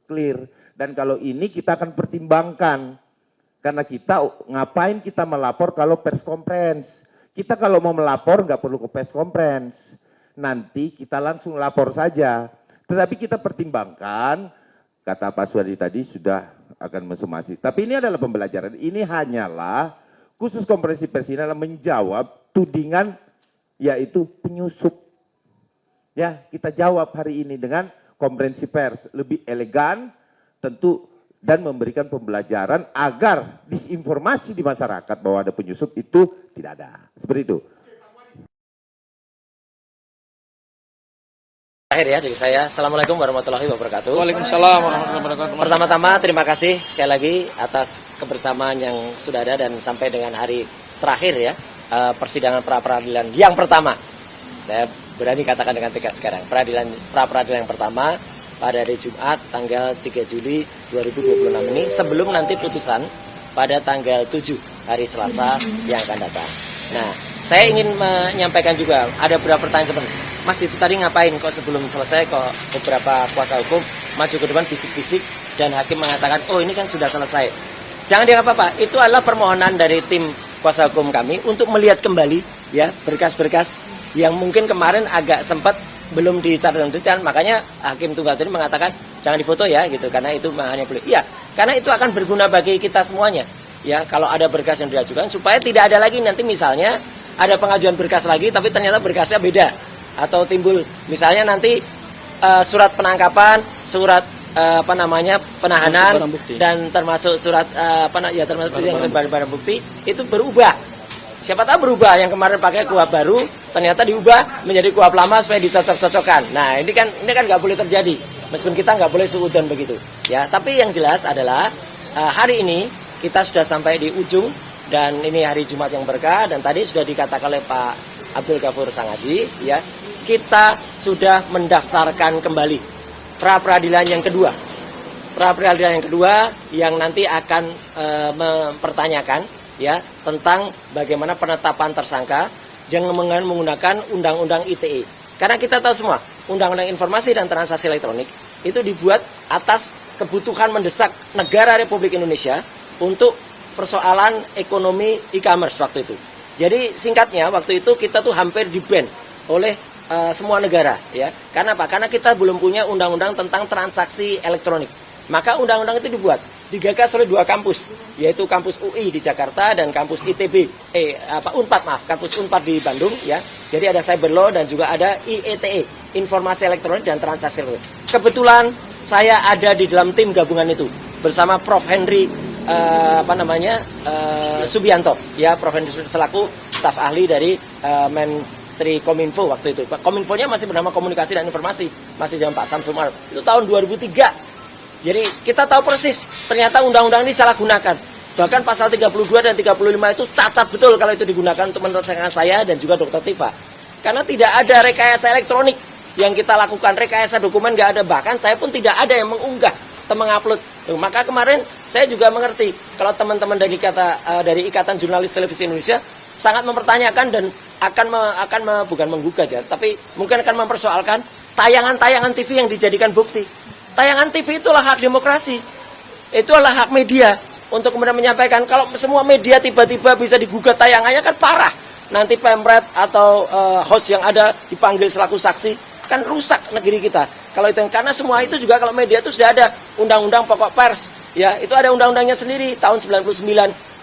Clear. Dan kalau ini kita akan pertimbangkan. Karena kita ngapain kita melapor kalau pers conference. Kita kalau mau melapor nggak perlu ke pers conference. Nanti kita langsung lapor saja. Tetapi kita pertimbangkan, kata Pak Suwadi tadi sudah akan mensomasi. Tapi ini adalah pembelajaran. Ini hanyalah khusus konferensi pers ini adalah menjawab tudingan yaitu penyusup. Ya, kita jawab hari ini dengan konferensi pers lebih elegan tentu dan memberikan pembelajaran agar disinformasi di masyarakat bahwa ada penyusup itu tidak ada. Seperti itu. Akhir ya dari saya. Assalamualaikum warahmatullahi wabarakatuh. Waalaikumsalam warahmatullahi wabarakatuh. Pertama-tama terima kasih sekali lagi atas kebersamaan yang sudah ada dan sampai dengan hari terakhir ya persidangan pra-peradilan yang pertama. Saya berani katakan dengan tegas sekarang. Pra-peradilan yang pertama pada hari Jumat tanggal 3 Juli 2026 ini sebelum nanti putusan pada tanggal 7 hari Selasa yang akan datang. Nah, saya ingin menyampaikan juga ada beberapa pertanyaan teman. Mas itu tadi ngapain kok sebelum selesai kok beberapa kuasa hukum maju ke depan bisik-bisik dan hakim mengatakan oh ini kan sudah selesai. Jangan dianggap apa, itu adalah permohonan dari tim kuasa hukum kami untuk melihat kembali ya berkas-berkas yang mungkin kemarin agak sempat belum dicatat dan detail, makanya hakim tunggal tadi mengatakan jangan difoto ya gitu karena itu hanya boleh. Iya, karena itu akan berguna bagi kita semuanya. Ya, kalau ada berkas yang diajukan supaya tidak ada lagi nanti misalnya ada pengajuan berkas lagi tapi ternyata berkasnya beda atau timbul misalnya nanti surat penangkapan, surat penahanan dan termasuk surat termasuk yang barang bukti itu berubah. Siapa tahu berubah yang kemarin pakai kuhab baru ternyata diubah menjadi kuhab lama supaya dicocok-cocokkan. Nah, ini kan nggak boleh terjadi. Meskipun kita nggak boleh suudzon begitu. Ya, tapi yang jelas adalah hari ini kita sudah sampai di ujung dan ini hari Jumat yang berkah dan tadi sudah dikatakan oleh Pak Abdul Ghafur Sangaji ya, kita sudah mendaftarkan kembali pra-peradilan yang kedua. Pra-peradilan yang kedua yang nanti akan mempertanyakan ya tentang bagaimana penetapan tersangka yang menggunakan Undang-Undang ITE. Karena kita tahu semua, Undang-Undang Informasi dan Transaksi Elektronik itu dibuat atas kebutuhan mendesak negara Republik Indonesia untuk persoalan ekonomi e-commerce waktu itu. Jadi singkatnya waktu itu kita tuh hampir di-ban oleh semua negara ya. Karena apa? Karena kita belum punya undang-undang tentang transaksi elektronik. Maka undang-undang itu digagas oleh 2 kampus, yaitu kampus UI di Jakarta dan kampus ITB, kampus Unpad di Bandung ya. Jadi ada Cyber Law dan juga ada IETE, Informasi Elektronik dan Transaksi Elektronik. Kebetulan saya ada di dalam tim gabungan itu bersama Prof Henry Subianto ya, Prof Henry selaku staf ahli dari Menteri Kominfo waktu itu. Kominfonya masih bernama Komunikasi dan Informasi, masih zaman Pak Samsumar. Itu tahun 2003. Jadi kita tahu persis ternyata undang-undang ini salah gunakan. Bahkan pasal 32 dan 35 itu cacat betul kalau itu digunakan untuk menyelesaikan saya dan juga Dr. Tifa. Karena tidak ada rekayasa elektronik yang kita lakukan, rekayasa dokumen nggak ada. Bahkan saya pun tidak ada yang mengunggah atau mengupload. Maka kemarin saya juga mengerti kalau teman-teman dari Ikatan Jurnalis Televisi Indonesia sangat mempertanyakan dan bukan menggugat ya, tapi mungkin akan mempersoalkan tayangan-tayangan TV yang dijadikan bukti. Tayangan TV itulah hak demokrasi, itulah hak media untuk kemudian menyampaikan. Kalau semua media tiba-tiba bisa digugat tayangannya kan parah. Nanti pemret atau host yang ada dipanggil selaku saksi, kan rusak negeri kita. Kalau itu karena semua itu juga kalau media itu sudah ada undang-undang pokok pers, ya itu ada undang-undangnya sendiri tahun 99.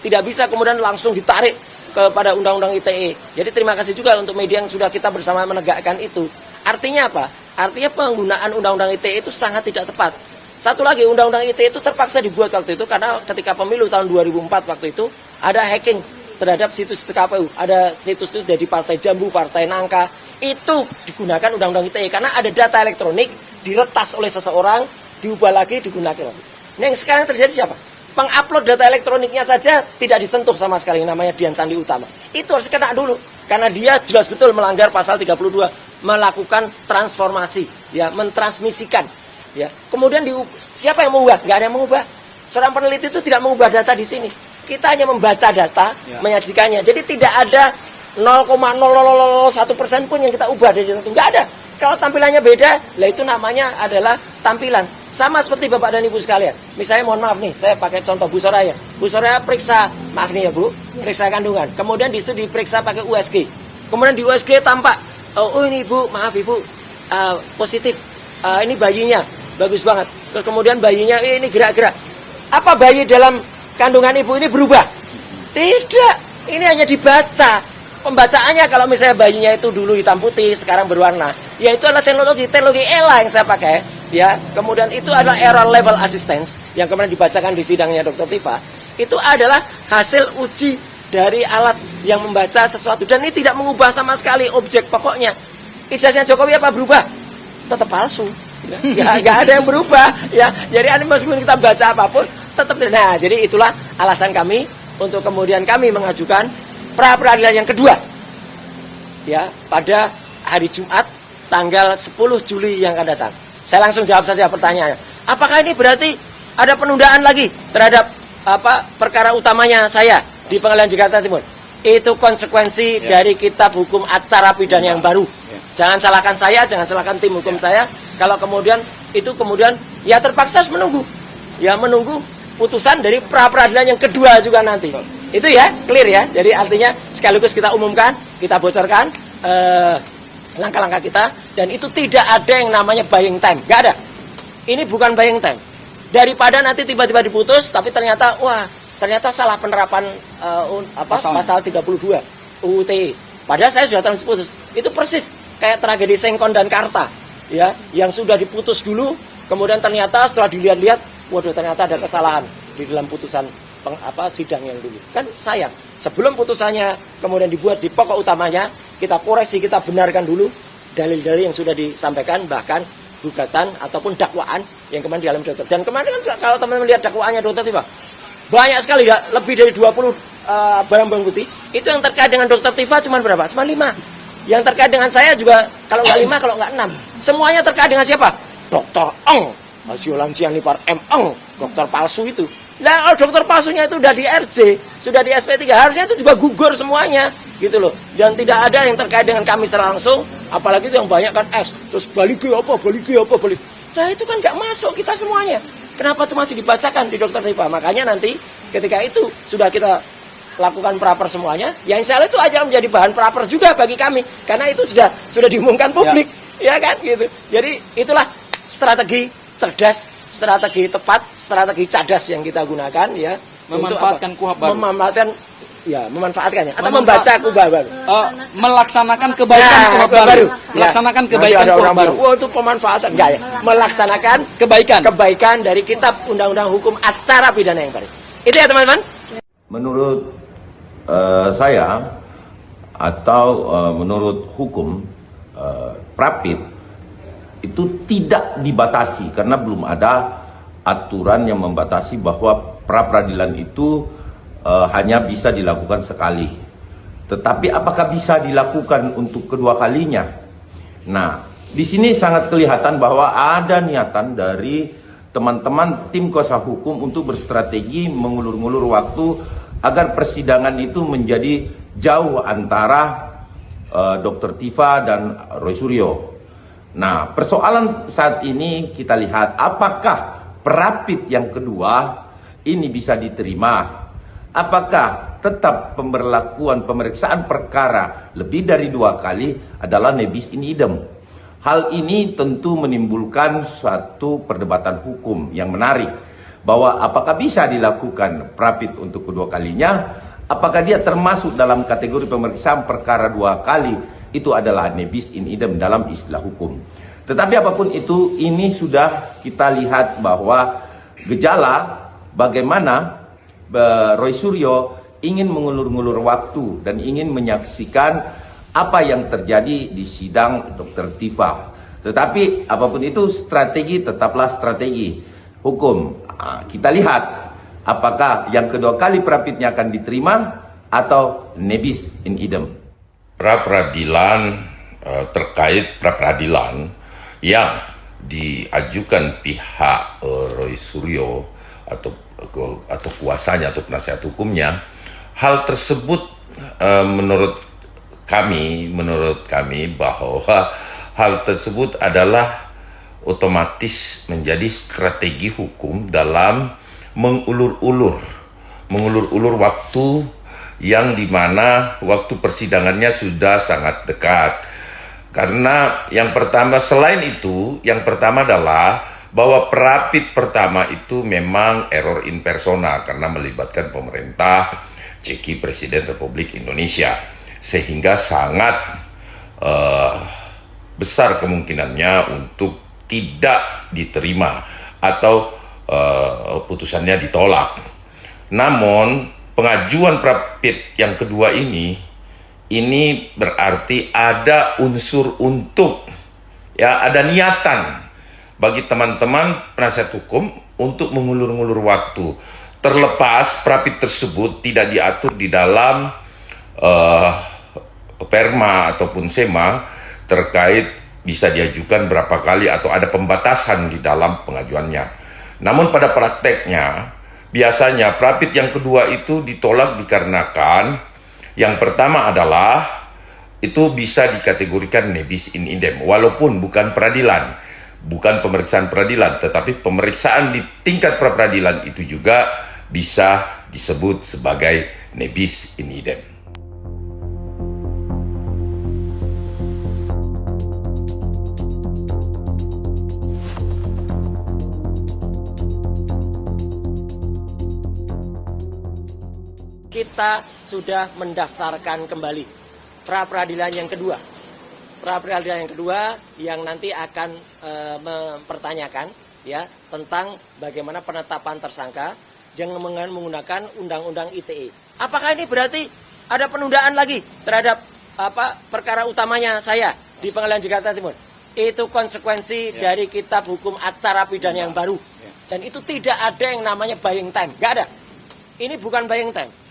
Tidak bisa kemudian langsung ditarik kepada undang-undang ITE. Jadi terima kasih juga untuk media yang sudah kita bersama menegakkan itu. Artinya apa? Artinya penggunaan undang-undang ITE itu sangat tidak tepat. Satu lagi, undang-undang ITE itu terpaksa dibuat waktu itu karena ketika pemilu tahun 2004 waktu itu ada hacking terhadap situs KPU. Ada situs itu jadi Partai Jambu, Partai Nangka. Itu digunakan undang-undang ITE karena ada data elektronik diretas oleh seseorang, diubah lagi, digunakan lagi. Nah yang sekarang terjadi siapa? Pengupload data elektroniknya saja tidak disentuh sama sekali, namanya Dian Sandi Utama. Itu harus kena dulu karena dia jelas betul melanggar pasal 32. Melakukan transformasi, ya, mentransmisikan, ya. Kemudian siapa yang mengubah? Nggak ada yang mengubah. Seorang peneliti itu tidak mengubah data di sini. Kita hanya membaca data, menyajikannya. Jadi tidak ada 0,001% pun yang kita ubah dari data itu. Nggak ada. Kalau tampilannya beda, lah itu namanya adalah tampilan. Sama seperti Bapak dan Ibu sekalian. Misalnya mohon maaf nih, saya pakai contoh Bu Soraya. Bu Soraya periksa, maaf nih ya Bu, periksa kandungan. Kemudian di situ diperiksa pakai USG. Kemudian di USG tampak, oh ini Ibu, maaf Ibu, positif. Ini bayinya, bagus banget. Terus kemudian bayinya, ini gerak-gerak. Apa bayi dalam kandungan Ibu ini berubah? Tidak, ini hanya dibaca. Pembacaannya kalau misalnya bayinya itu dulu hitam putih, sekarang berwarna. Ya itu adalah teknologi ELA yang saya pakai. Ya, kemudian itu adalah error level assistance yang kemudian dibacakan di sidangnya Dr. Tifa. Itu adalah hasil uji dari alat yang membaca sesuatu. Dan ini tidak mengubah sama sekali objek pokoknya. Ijazahnya Jokowi apa berubah? Tetap palsu. Ya, nggak ada yang berubah. Ya, jadi meskipun kita baca apapun, tetap. Nah, jadi itulah alasan kami untuk kemudian kami mengajukan pra-peradilan yang kedua. Ya, pada hari Jumat tanggal 10 Juli yang akan datang. Saya langsung jawab saja pertanyaannya. Apakah ini berarti ada penundaan lagi terhadap perkara utamanya saya di Pengadilan Jakarta Timur? Itu konsekuensi dari kitab hukum acara pidana yang baru. Jangan salahkan saya, jangan salahkan tim hukum saya. Kalau kemudian ya terpaksa harus menunggu. Ya menunggu putusan dari pra-peradilan yang kedua juga nanti. Itu ya, clear ya. Jadi artinya sekaligus kita umumkan, kita bocorkan langkah-langkah kita, dan itu tidak ada yang namanya buying time, nggak ada. Ini bukan buying time. Daripada nanti tiba-tiba diputus, tapi ternyata salah penerapan pasal 32 UU ITE. Padahal saya sudah terlanjur putus. Itu persis kayak tragedi Sengkon dan Karta, ya, yang sudah diputus dulu, kemudian ternyata setelah dilihat-lihat, waduh ternyata ada kesalahan di dalam putusan sidang yang dulu. Kan sayang. Sebelum putusannya kemudian dibuat di pokok utamanya, kita koreksi, kita benarkan dulu dalil-dalil yang sudah disampaikan, bahkan gugatan ataupun dakwaan yang kemarin di dalam dokter. Dan kemarin kan kalau teman-teman lihat dakwaannya Dr. Tifa, banyak sekali, ya, lebih dari 20 barang-barang bukti. Itu yang terkait dengan Dr. Tifa cuma berapa? Cuma 5. Yang terkait dengan saya juga kalau nggak 5, kalau nggak 6. Semuanya terkait dengan siapa? Dr. Eng, Siolanjian Lipar M. Eng, dokter palsu itu. Nah, kalau dokter palsunya itu sudah di RJ, sudah di SP3, harusnya itu juga gugur semuanya, gitu loh. Dan tidak ada yang terkait dengan kami secara langsung, apalagi itu yang banyak kan S, terus balik. Nah, itu kan nggak masuk kita semuanya. Kenapa itu masih dibacakan di Dr. Tifa? Makanya nanti ketika itu sudah kita lakukan praper semuanya, yang insya Allah itu aja menjadi bahan praper juga bagi kami, karena itu sudah diumumkan publik, ya kan gitu. Jadi itulah strategi cerdas, strategi tepat, strategi cadas yang kita gunakan ya. Memanfaatkan KUHP baru. Memanfaatkannya atau membaca KUHP baru. Melaksanakan kebaikan KUHP baru. Melaksanakan kebaikan KUHP baru. Oh, itu pemanfaatan enggak ya? Melaksanakan kebaikan dari kitab undang-undang hukum acara pidana yang baru. Itu ya teman-teman. Menurut saya atau menurut hukum Prapit itu tidak dibatasi karena belum ada aturan yang membatasi bahwa pra peradilan itu hanya bisa dilakukan sekali. Tetapi apakah bisa dilakukan untuk kedua kalinya? Nah, di sini sangat kelihatan bahwa ada niatan dari teman-teman tim kuasa hukum untuk berstrategi mengulur-ngulur waktu agar persidangan itu menjadi jauh antara Dr. Tifa dan Roy Suryo. Nah, persoalan saat ini kita lihat apakah Prapit yang kedua ini bisa diterima. Apakah tetap pemberlakuan pemeriksaan perkara lebih dari 2 kali adalah nebis in idem. Hal ini tentu menimbulkan suatu perdebatan hukum yang menarik. Bahwa apakah bisa dilakukan Prapit untuk kedua kalinya, apakah dia termasuk dalam kategori pemeriksaan perkara 2 kali, itu adalah nebis in idem dalam istilah hukum. Tetapi apapun itu, ini sudah kita lihat bahwa gejala bagaimana Roy Suryo ingin mengulur-ngulur waktu dan ingin menyaksikan apa yang terjadi di sidang Dr. Tifa. Tetapi apapun itu, strategi tetaplah strategi hukum. Kita lihat apakah yang kedua kali Prapitnya akan diterima atau nebis in idem. Pra-peradilan terkait pra-peradilan yang diajukan pihak Roy Suryo atau kuasanya atau penasihat hukumnya, hal tersebut menurut kami bahwa hal tersebut adalah otomatis menjadi strategi hukum dalam mengulur-ulur waktu yang dimana waktu persidangannya sudah sangat dekat. Karena yang pertama, selain itu, yang pertama adalah bahwa Prapit pertama itu memang error in persona karena melibatkan pemerintah, ceki Presiden Republik Indonesia, sehingga sangat besar kemungkinannya untuk tidak diterima atau putusannya ditolak. Namun pengajuan Prapit yang kedua ini berarti ada unsur untuk ada niatan bagi teman-teman penasihat hukum untuk mengulur-ngulur waktu. Terlepas Prapit tersebut tidak diatur di dalam perma ataupun sema terkait bisa diajukan berapa kali atau ada pembatasan di dalam pengajuannya. Namun pada prakteknya biasanya Prapit yang kedua itu ditolak dikarenakan yang pertama adalah itu bisa dikategorikan nebis in idem walaupun bukan peradilan, bukan pemeriksaan peradilan, tetapi pemeriksaan di tingkat pra peradilan itu juga bisa disebut sebagai nebis in idem. Kita sudah mendaftarkan kembali pra peradilan yang kedua. Pra peradilan yang kedua yang nanti akan mempertanyakan ya tentang bagaimana penetapan tersangka yang menggunakan undang-undang ITE. Apakah ini berarti ada penundaan lagi terhadap perkara utamanya saya di Pengadilan Jakarta Timur? Itu konsekuensi dari kitab hukum acara pidana yang baru. Dan itu tidak ada yang namanya buying time, nggak ada. Ini bukan buying time.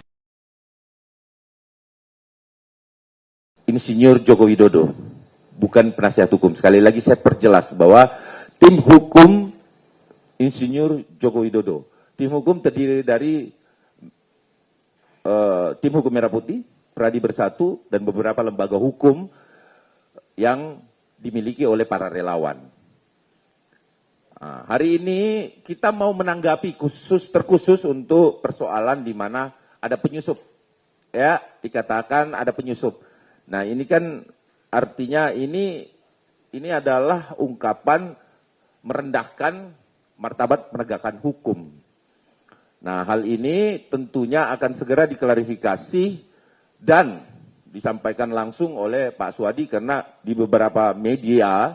Insinyur Joko Widodo, bukan penasihat hukum. Sekali lagi saya perjelas bahwa tim hukum Insinyur Joko Widodo. Tim hukum terdiri dari tim hukum Merah Putih, Pradi Bersatu, dan beberapa lembaga hukum yang dimiliki oleh para relawan. Nah, hari ini kita mau menanggapi terkhusus untuk persoalan di mana ada penyusup. Ya, dikatakan ada penyusup. Nah, ini kan artinya ini adalah ungkapan merendahkan martabat penegakan hukum. Nah, hal ini tentunya akan segera diklarifikasi dan disampaikan langsung oleh Pak Suhadi karena di beberapa media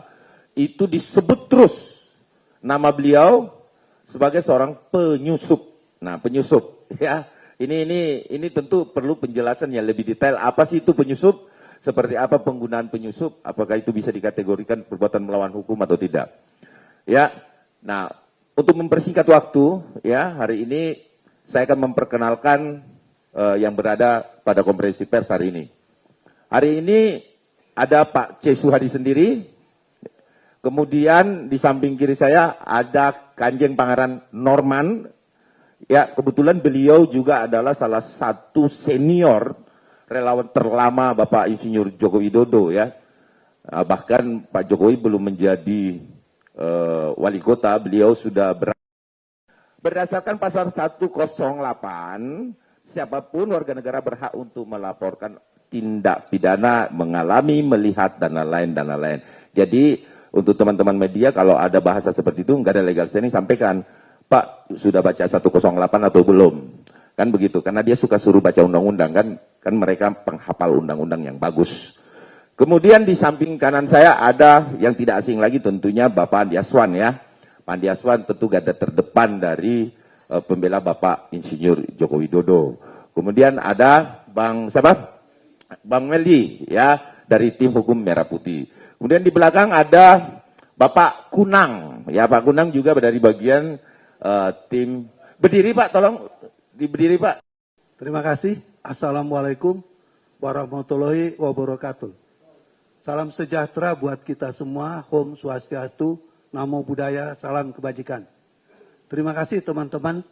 itu disebut terus nama beliau sebagai seorang penyusup. Nah, penyusup ya. Ini tentu perlu penjelasan yang lebih detail. Apa sih itu penyusup? Seperti apa penggunaan penyusup? Apakah itu bisa dikategorikan perbuatan melawan hukum atau tidak? Ya. Nah, untuk mempersingkat waktu, ya, hari ini saya akan memperkenalkan yang berada pada konferensi pers hari ini. Hari ini ada Pak C. Suhadi sendiri. Kemudian di samping kiri saya ada Kanjeng Pangeran Norman. Ya, kebetulan beliau juga adalah salah satu senior relawan terlama Bapak Insinyur Joko Widodo ya. Bahkan Pak Jokowi belum menjadi wali kota, beliau sudah berdasarkan pasal 108, siapapun warga negara berhak untuk melaporkan tindak pidana mengalami, melihat dan lain-lain. Jadi untuk teman-teman media kalau ada bahasa seperti itu nggak ada legal standing, sampaikan, Pak sudah baca 108 atau belum? Kan begitu, karena dia suka suruh baca undang-undang kan mereka penghafal undang-undang yang bagus. Kemudian di samping kanan saya ada yang tidak asing lagi tentunya Bapak Andi Aswan ya. Pak Andi Aswan tentu garda terdepan dari pembela Bapak Insinyur Joko Widodo. Kemudian ada Bang Meldi ya dari tim hukum Merah Putih. Kemudian di belakang ada Bapak Kunang. Ya, Pak Kunang juga dari bagian tim. Berdiri Pak, tolong diberdiri Pak. Terima kasih. Assalamualaikum warahmatullahi wabarakatuh. Salam sejahtera buat kita semua. Om Swastiastu, Namo Buddhaya, salam kebajikan. Terima kasih teman-teman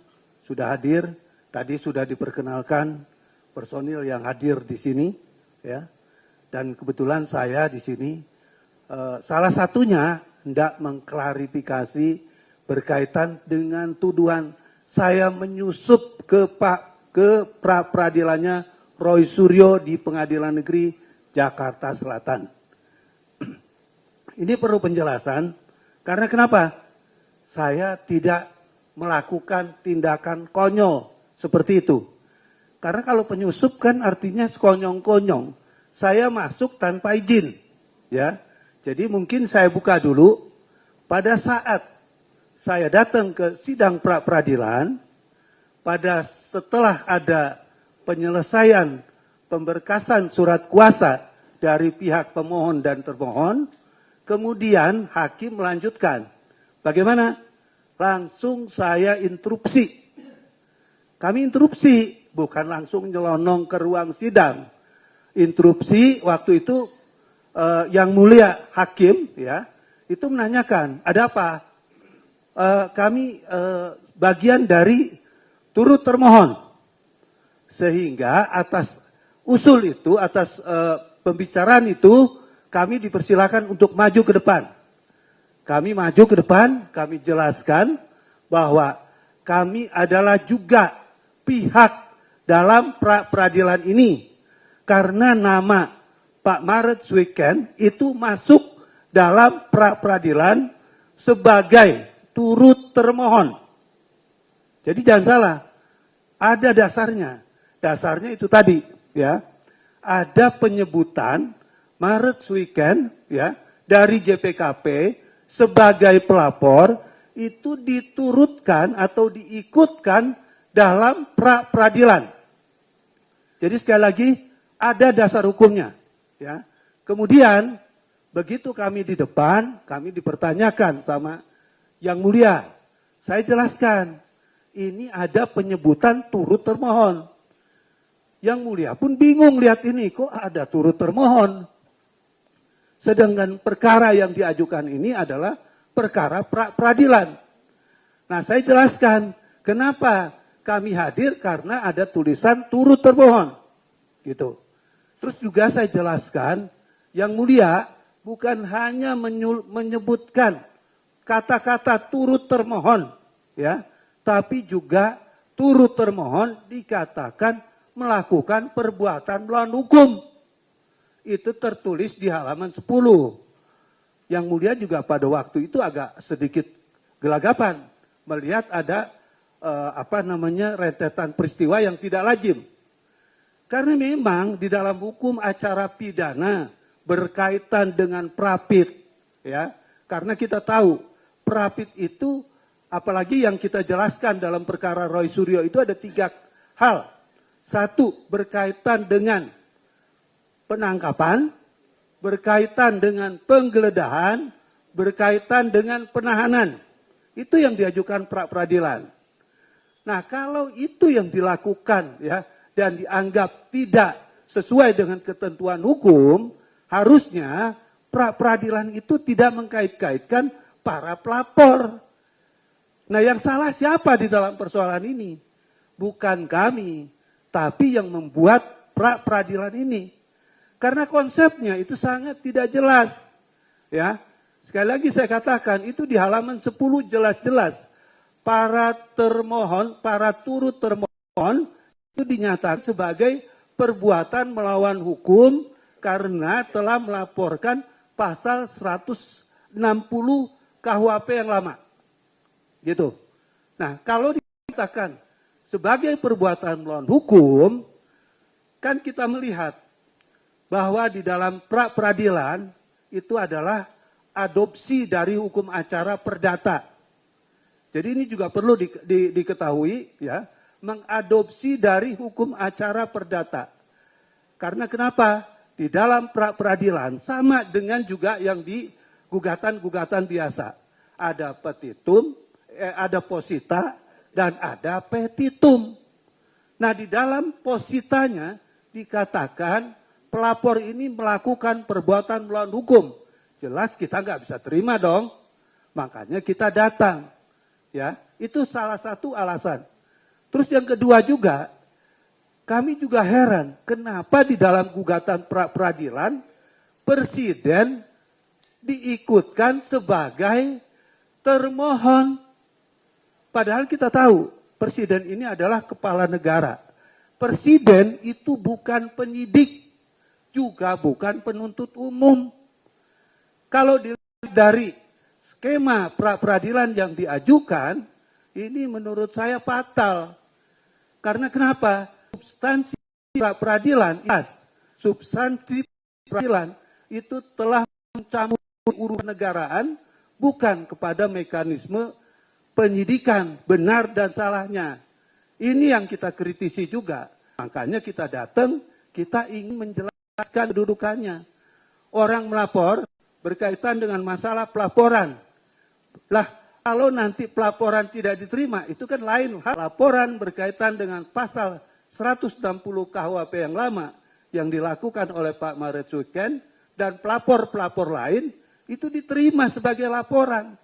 sudah hadir. Tadi sudah diperkenalkan personil yang hadir di sini, ya. Dan kebetulan saya di sini salah satunya hendak mengklarifikasi berkaitan dengan tuduhan saya menyusup ke pra-peradilannya Roy Suryo di Pengadilan Negeri Jakarta Selatan. Ini perlu penjelasan karena kenapa? Saya tidak melakukan tindakan konyol seperti itu. Karena kalau penyusup kan artinya sekonyong-konyong. Saya masuk tanpa izin, ya. Jadi mungkin saya buka dulu, pada saat saya datang ke sidang pra-peradilan, setelah ada penyelesaian pemberkasan surat kuasa dari pihak pemohon dan termohon, kemudian hakim melanjutkan. Bagaimana? Langsung saya interupsi. Kami interupsi, bukan langsung nyelonong ke ruang sidang. Interupsi waktu itu yang mulia hakim ya itu menanyakan ada apa, kami bagian dari turut termohon sehingga atas usul itu, atas pembicaraan itu kami dipersilakan untuk maju ke depan. Kami maju ke depan, kami jelaskan bahwa kami adalah juga pihak dalam peradilan ini karena nama Pak Maret Suiken itu masuk dalam pra-peradilan sebagai turut termohon. Jadi jangan salah, ada dasarnya. Dasarnya itu tadi, ya. Ada penyebutan Maret Suiken, ya, dari JPKP sebagai pelapor itu diturutkan atau diikutkan dalam pra-peradilan. Jadi sekali lagi ada dasar hukumnya. Ya. Kemudian begitu kami di depan, kami dipertanyakan sama yang mulia. Saya jelaskan, ini ada penyebutan turut termohon. Yang mulia pun bingung lihat ini, kok ada turut termohon. Sedangkan perkara yang diajukan ini adalah perkara peradilan. Nah, saya jelaskan kenapa kami hadir karena ada tulisan turut termohon. Gitu. Terus juga saya jelaskan, yang mulia bukan hanya menyebutkan kata-kata turut termohon, ya, tapi juga turut termohon dikatakan melakukan perbuatan melawan hukum. Itu tertulis di halaman 10. Yang mulia juga pada waktu itu agak sedikit gelagapan melihat ada rentetan peristiwa yang tidak lazim. Karena memang di dalam hukum acara pidana berkaitan dengan prapit, ya. Karena kita tahu prapit itu, apalagi yang kita jelaskan dalam perkara Roy Suryo itu ada 3 hal. 1, berkaitan dengan penangkapan, berkaitan dengan penggeledahan, berkaitan dengan penahanan. Itu yang diajukan pra peradilan. Nah, kalau itu yang dilakukan, ya, dan dianggap tidak sesuai dengan ketentuan hukum, harusnya pra peradilan itu tidak mengkait-kaitkan para pelapor. Nah, yang salah siapa di dalam persoalan ini? Bukan kami, tapi yang membuat pra peradilan ini. Karena konsepnya itu sangat tidak jelas. Ya, sekali lagi saya katakan itu di halaman 10 jelas-jelas. Para termohon, para turut termohon itu dinyatakan sebagai perbuatan melawan hukum karena telah melaporkan pasal 160 KUHP yang lama. Gitu. Nah, kalau dikatakan sebagai perbuatan melawan hukum, kan kita melihat bahwa di dalam pra peradilan itu adalah adopsi dari hukum acara perdata. Jadi ini juga perlu diketahui, ya, mengadopsi dari hukum acara perdata. Karena kenapa? Di dalam pra peradilan sama dengan juga yang di gugatan-gugatan biasa. Ada petitum, ada posita, dan ada petitum. Nah, di dalam positanya dikatakan pelapor ini melakukan perbuatan melawan hukum. Jelas kita nggak bisa terima dong. Makanya kita datang. Ya, itu salah satu alasan. Terus yang kedua juga, kami juga heran kenapa di dalam gugatan pra peradilan presiden diikutkan sebagai termohon. Padahal kita tahu presiden ini adalah kepala negara. Presiden itu bukan penyidik, juga bukan penuntut umum. Kalau dilihat dari skema pra peradilan yang diajukan, ini menurut saya fatal. Karena kenapa? Substansi pra peradilan, substansi peradilan itu telah mencampur urusan negaraan, bukan kepada mekanisme penyidikan benar dan salahnya. Ini yang kita kritisi juga. Makanya kita datang, kita ingin menjelaskan kedudukannya. Orang melapor berkaitan dengan masalah pelaporan. Lah, kalau nanti pelaporan tidak diterima, itu kan lain hal. Laporan berkaitan dengan pasal 160 KUHP yang lama yang dilakukan oleh Pak Maretsuken dan pelapor-pelapor lain itu diterima sebagai laporan.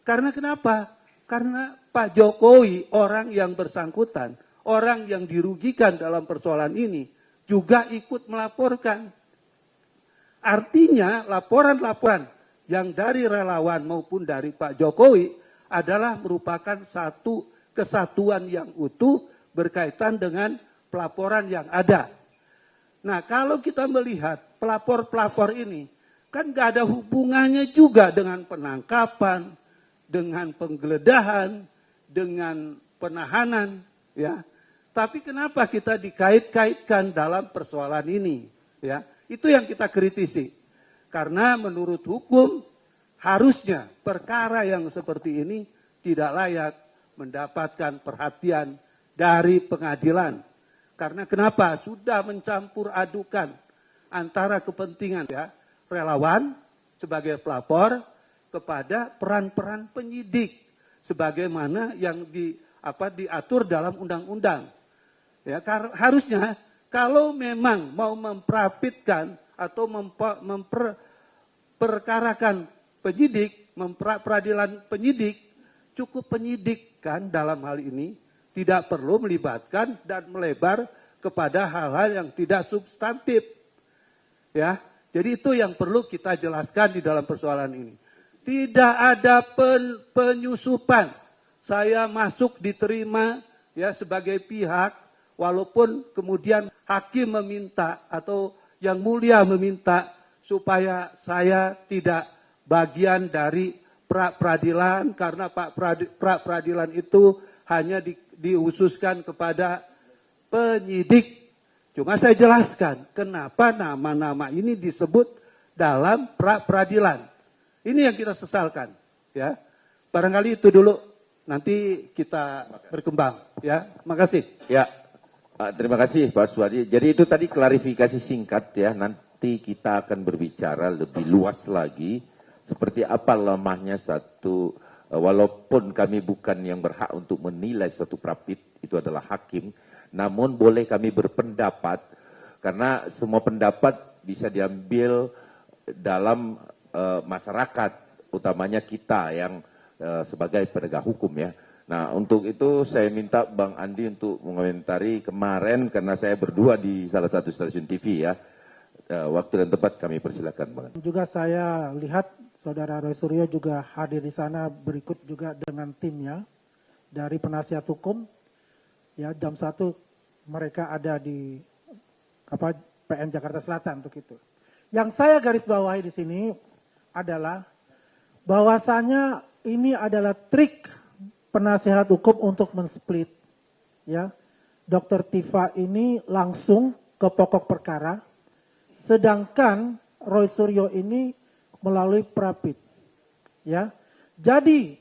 Karena kenapa? Karena Pak Jokowi, orang yang bersangkutan, orang yang dirugikan dalam persoalan ini, juga ikut melaporkan. Artinya laporan-laporan yang dari relawan maupun dari Pak Jokowi adalah merupakan satu kesatuan yang utuh berkaitan dengan pelaporan yang ada. Nah, kalau kita melihat pelapor-pelapor ini, kan gak ada hubungannya juga dengan penangkapan, dengan penggeledahan, dengan penahanan, ya. Tapi kenapa kita dikait-kaitkan dalam persoalan ini, ya? Itu yang kita kritisi. Karena menurut hukum harusnya perkara yang seperti ini tidak layak mendapatkan perhatian dari pengadilan. Karena kenapa? Sudah mencampur adukan antara kepentingan, ya, relawan sebagai pelapor kepada peran-peran penyidik sebagaimana yang diatur dalam undang-undang. Ya, harusnya kalau memang mau memprapitkan atau memperkarakan penyidik, peradilan penyidik, cukup penyidik kan dalam hal ini, tidak perlu melibatkan dan melebar kepada hal-hal yang tidak substantif. Ya, jadi itu yang perlu kita jelaskan di dalam persoalan ini. Tidak ada penyusupan. Saya masuk diterima ya sebagai pihak, walaupun kemudian hakim meminta atau yang mulia meminta supaya saya tidak bagian dari pra-peradilan, karena pra-peradilan itu hanya diususkan kepada penyidik. Cuma saya jelaskan kenapa nama-nama ini disebut dalam pra-peradilan. Ini yang kita sesalkan, ya. Barangkali itu dulu, nanti kita berkembang, ya. Makasih. Ya, terima kasih Pak Suwadi. Jadi itu tadi klarifikasi singkat ya. Nanti kita akan berbicara lebih luas lagi seperti apa lemahnya satu. Walaupun kami bukan yang berhak untuk menilai satu prapit, itu adalah hakim. Namun boleh kami berpendapat karena semua pendapat bisa diambil dalam masyarakat, utamanya kita yang sebagai penegak hukum ya. Nah untuk itu saya minta Bang Andi untuk mengomentari kemarin karena saya berdua di salah satu stasiun TV ya. Waktu dan tempat kami persilakan Bang. Juga saya lihat Saudara Roy Suryo juga hadir di sana berikut juga dengan timnya dari penasihat hukum. Ya jam 1 mereka ada di PN Jakarta Selatan untuk itu. Yang saya garis bawahi di sini adalah bahwasanya ini adalah trik penasihat hukum untuk men-split. Ya, Dr. Tifa ini langsung ke pokok perkara, sedangkan Roy Suryo ini melalui prapit. Ya, jadi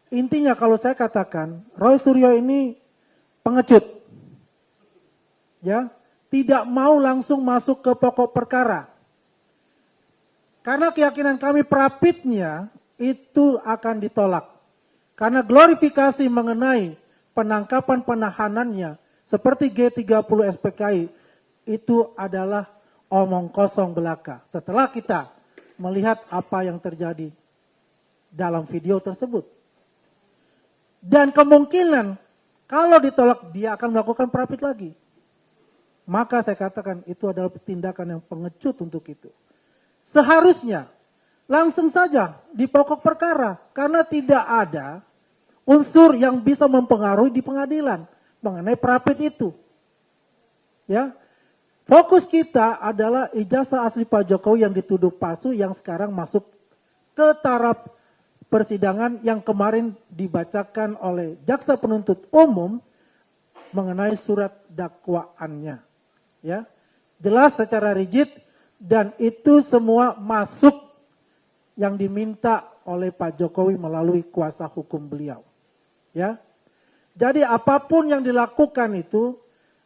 intinya kalau saya katakan Roy Suryo ini pengecut. Ya, tidak mau langsung masuk ke pokok perkara. Karena keyakinan kami prapitnya itu akan ditolak. Karena glorifikasi mengenai penangkapan penahanannya seperti G30 SPKI itu adalah omong kosong belaka. Setelah kita melihat apa yang terjadi dalam video tersebut. Dan kemungkinan kalau ditolak dia akan melakukan prapit lagi. Maka saya katakan itu adalah tindakan yang pengecut untuk itu. Seharusnya langsung saja di pokok perkara karena tidak ada unsur yang bisa mempengaruhi di pengadilan mengenai prapit itu. Ya. Fokus kita adalah ijazah asli Pak Jokowi yang dituduh palsu yang sekarang masuk ke taraf persidangan yang kemarin dibacakan oleh jaksa penuntut umum mengenai surat dakwaannya. Ya. Jelas secara rigid dan itu semua masuk yang diminta oleh Pak Jokowi melalui kuasa hukum beliau. Ya. Jadi apapun yang dilakukan itu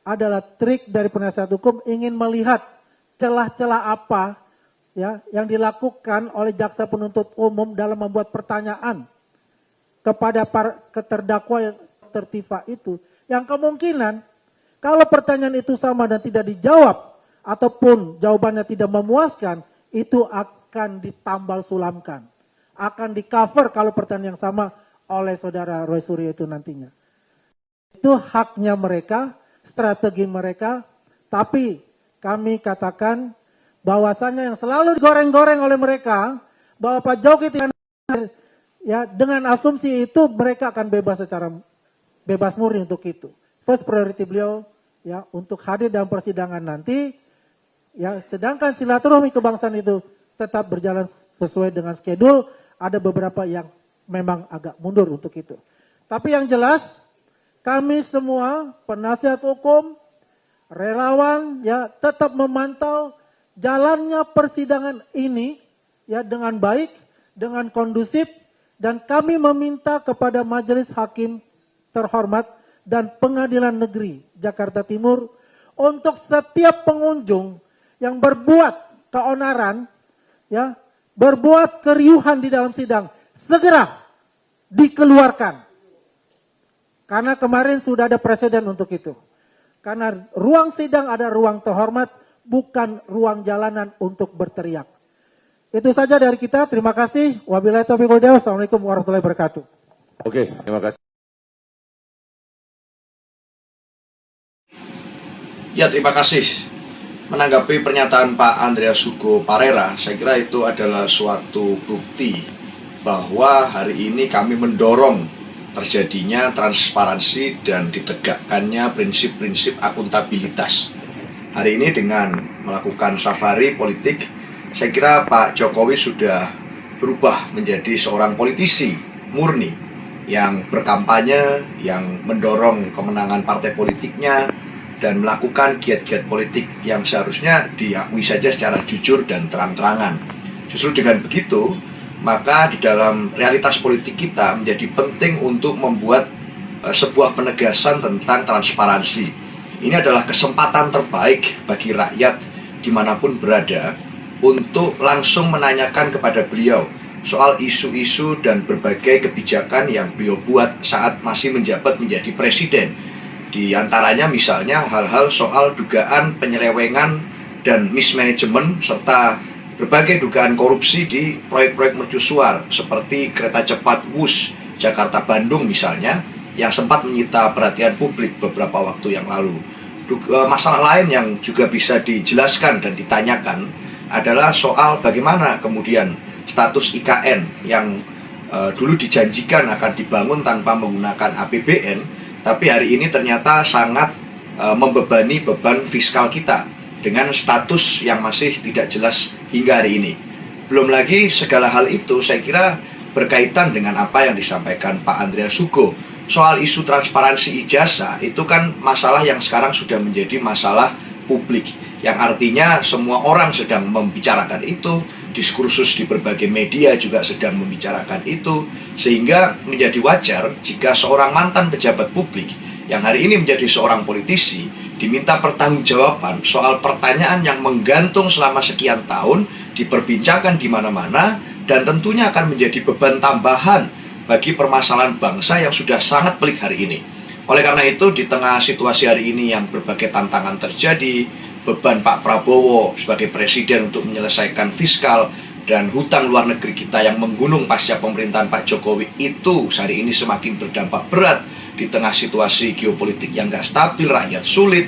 adalah trik dari penasihat hukum ingin melihat celah-celah apa ya yang dilakukan oleh jaksa penuntut umum dalam membuat pertanyaan kepada terdakwa yang tertifa itu. Yang kemungkinan kalau pertanyaan itu sama dan tidak dijawab ataupun jawabannya tidak memuaskan, itu akan ditambal sulamkan. Akan di cover kalau pertanyaan yang sama oleh saudara Roy Suryo itu nantinya. Itu haknya mereka, strategi mereka, tapi kami katakan bahwasanya yang selalu digoreng-goreng oleh mereka, bahwa Pak Jokowi tidak ya dengan asumsi itu mereka akan bebas secara bebas murni untuk itu. First priority beliau ya untuk hadir dalam persidangan nanti. Ya, sedangkan silaturahmi kebangsaan itu tetap berjalan sesuai dengan schedule, ada beberapa yang memang agak mundur untuk itu. Tapi yang jelas, kami semua penasihat hukum, relawan, ya tetap memantau jalannya persidangan ini, ya dengan baik, dengan kondusif, dan kami meminta kepada Majelis Hakim terhormat dan Pengadilan Negeri Jakarta Timur untuk setiap pengunjung yang berbuat keonaran, ya, berbuat keriuhan di dalam sidang, segera dikeluarkan. Karena kemarin sudah ada presiden untuk itu. Karena ruang sidang ada ruang terhormat, bukan ruang jalanan untuk berteriak. Itu saja dari kita, terima kasih. Wabillahi taufiq wal hidayah. Wassalamualaikum warahmatullahi wabarakatuh. Oke, terima kasih. Ya, terima kasih. Menanggapi pernyataan Pak Andreas Hugo Parera, saya kira itu adalah suatu bukti bahwa hari ini kami mendorong terjadinya transparansi dan ditegakkannya prinsip-prinsip akuntabilitas. Hari ini dengan melakukan safari politik, saya kira Pak Jokowi sudah berubah menjadi seorang politisi murni yang berkampanye, yang mendorong kemenangan partai politiknya, dan melakukan giat-giat politik yang seharusnya diakui saja secara jujur dan terang-terangan. Justru dengan begitu, maka di dalam realitas politik kita menjadi penting untuk membuat sebuah penegasan tentang transparansi. Ini adalah kesempatan terbaik bagi rakyat dimanapun berada untuk langsung menanyakan kepada beliau soal isu-isu dan berbagai kebijakan yang beliau buat saat masih menjabat menjadi presiden. Di antaranya misalnya hal-hal soal dugaan penyelewengan dan mismanagement serta berbagai dugaan korupsi di proyek-proyek mercusuar seperti kereta cepat Wus Jakarta-Bandung misalnya, yang sempat menyita perhatian publik beberapa waktu yang lalu. Masalah lain yang juga bisa dijelaskan dan ditanyakan adalah soal bagaimana kemudian status IKN yang dulu dijanjikan akan dibangun tanpa menggunakan APBN, tapi hari ini ternyata sangat membebani beban fiskal kita dengan status yang masih tidak jelas hingga hari ini. Belum lagi segala hal itu saya kira berkaitan dengan apa yang disampaikan Pak Andreas Hugo. Soal isu transparansi ijazah itu kan masalah yang sekarang sudah menjadi masalah publik, yang artinya semua orang sedang membicarakan itu, diskursus di berbagai media juga sedang membicarakan itu, sehingga menjadi wajar jika seorang mantan pejabat publik yang hari ini menjadi seorang politisi diminta pertanggungjawaban soal pertanyaan yang menggantung selama sekian tahun, diperbincangkan di mana-mana, dan tentunya akan menjadi beban tambahan bagi permasalahan bangsa yang sudah sangat pelik hari ini. Oleh karena itu, di tengah situasi hari ini yang berbagai tantangan terjadi, beban Pak Prabowo sebagai presiden untuk menyelesaikan fiskal dan hutang luar negeri kita yang menggunung pasca pemerintahan Pak Jokowi itu hari ini semakin berdampak berat di tengah situasi geopolitik yang gak stabil, rakyat sulit,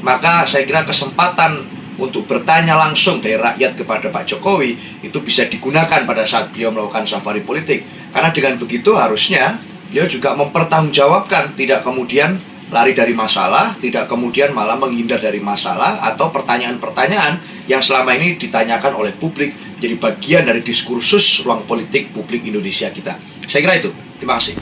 maka saya kira kesempatan untuk bertanya langsung dari rakyat kepada Pak Jokowi itu bisa digunakan pada saat beliau melakukan safari politik. Karena dengan begitu harusnya beliau juga mempertanggungjawabkan, tidak kemudian lari dari masalah, tidak kemudian malah menghindar dari masalah atau pertanyaan-pertanyaan yang selama ini ditanyakan oleh publik jadi bagian dari diskursus ruang politik publik Indonesia kita. Saya kira itu. Terima kasih.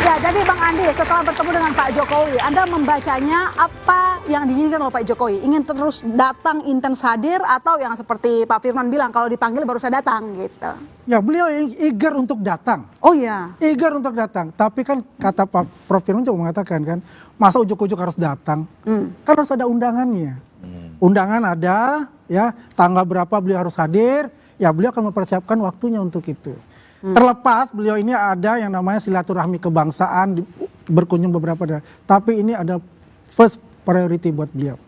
Ya, jadi Bang Andi, setelah bertemu dengan Pak Jokowi, Anda membacanya apa yang diinginkan oleh Pak Jokowi? Ingin terus datang, intens hadir, atau yang seperti Pak Firman bilang, kalau dipanggil baru saya datang, gitu? Ya, beliau eager untuk datang. Oh ya. Eager untuk datang. Tapi kan kata Pak Prof Firman juga mengatakan kan, masa ujuk-ujuk harus datang? Kan harus ada undangannya. Undangan ada, ya, tanggal berapa beliau harus hadir, ya beliau akan mempersiapkan waktunya untuk itu. Terlepas beliau ini ada yang namanya silaturahmi kebangsaan, berkunjung beberapa daerah. Tapi ini ada first priority buat beliau.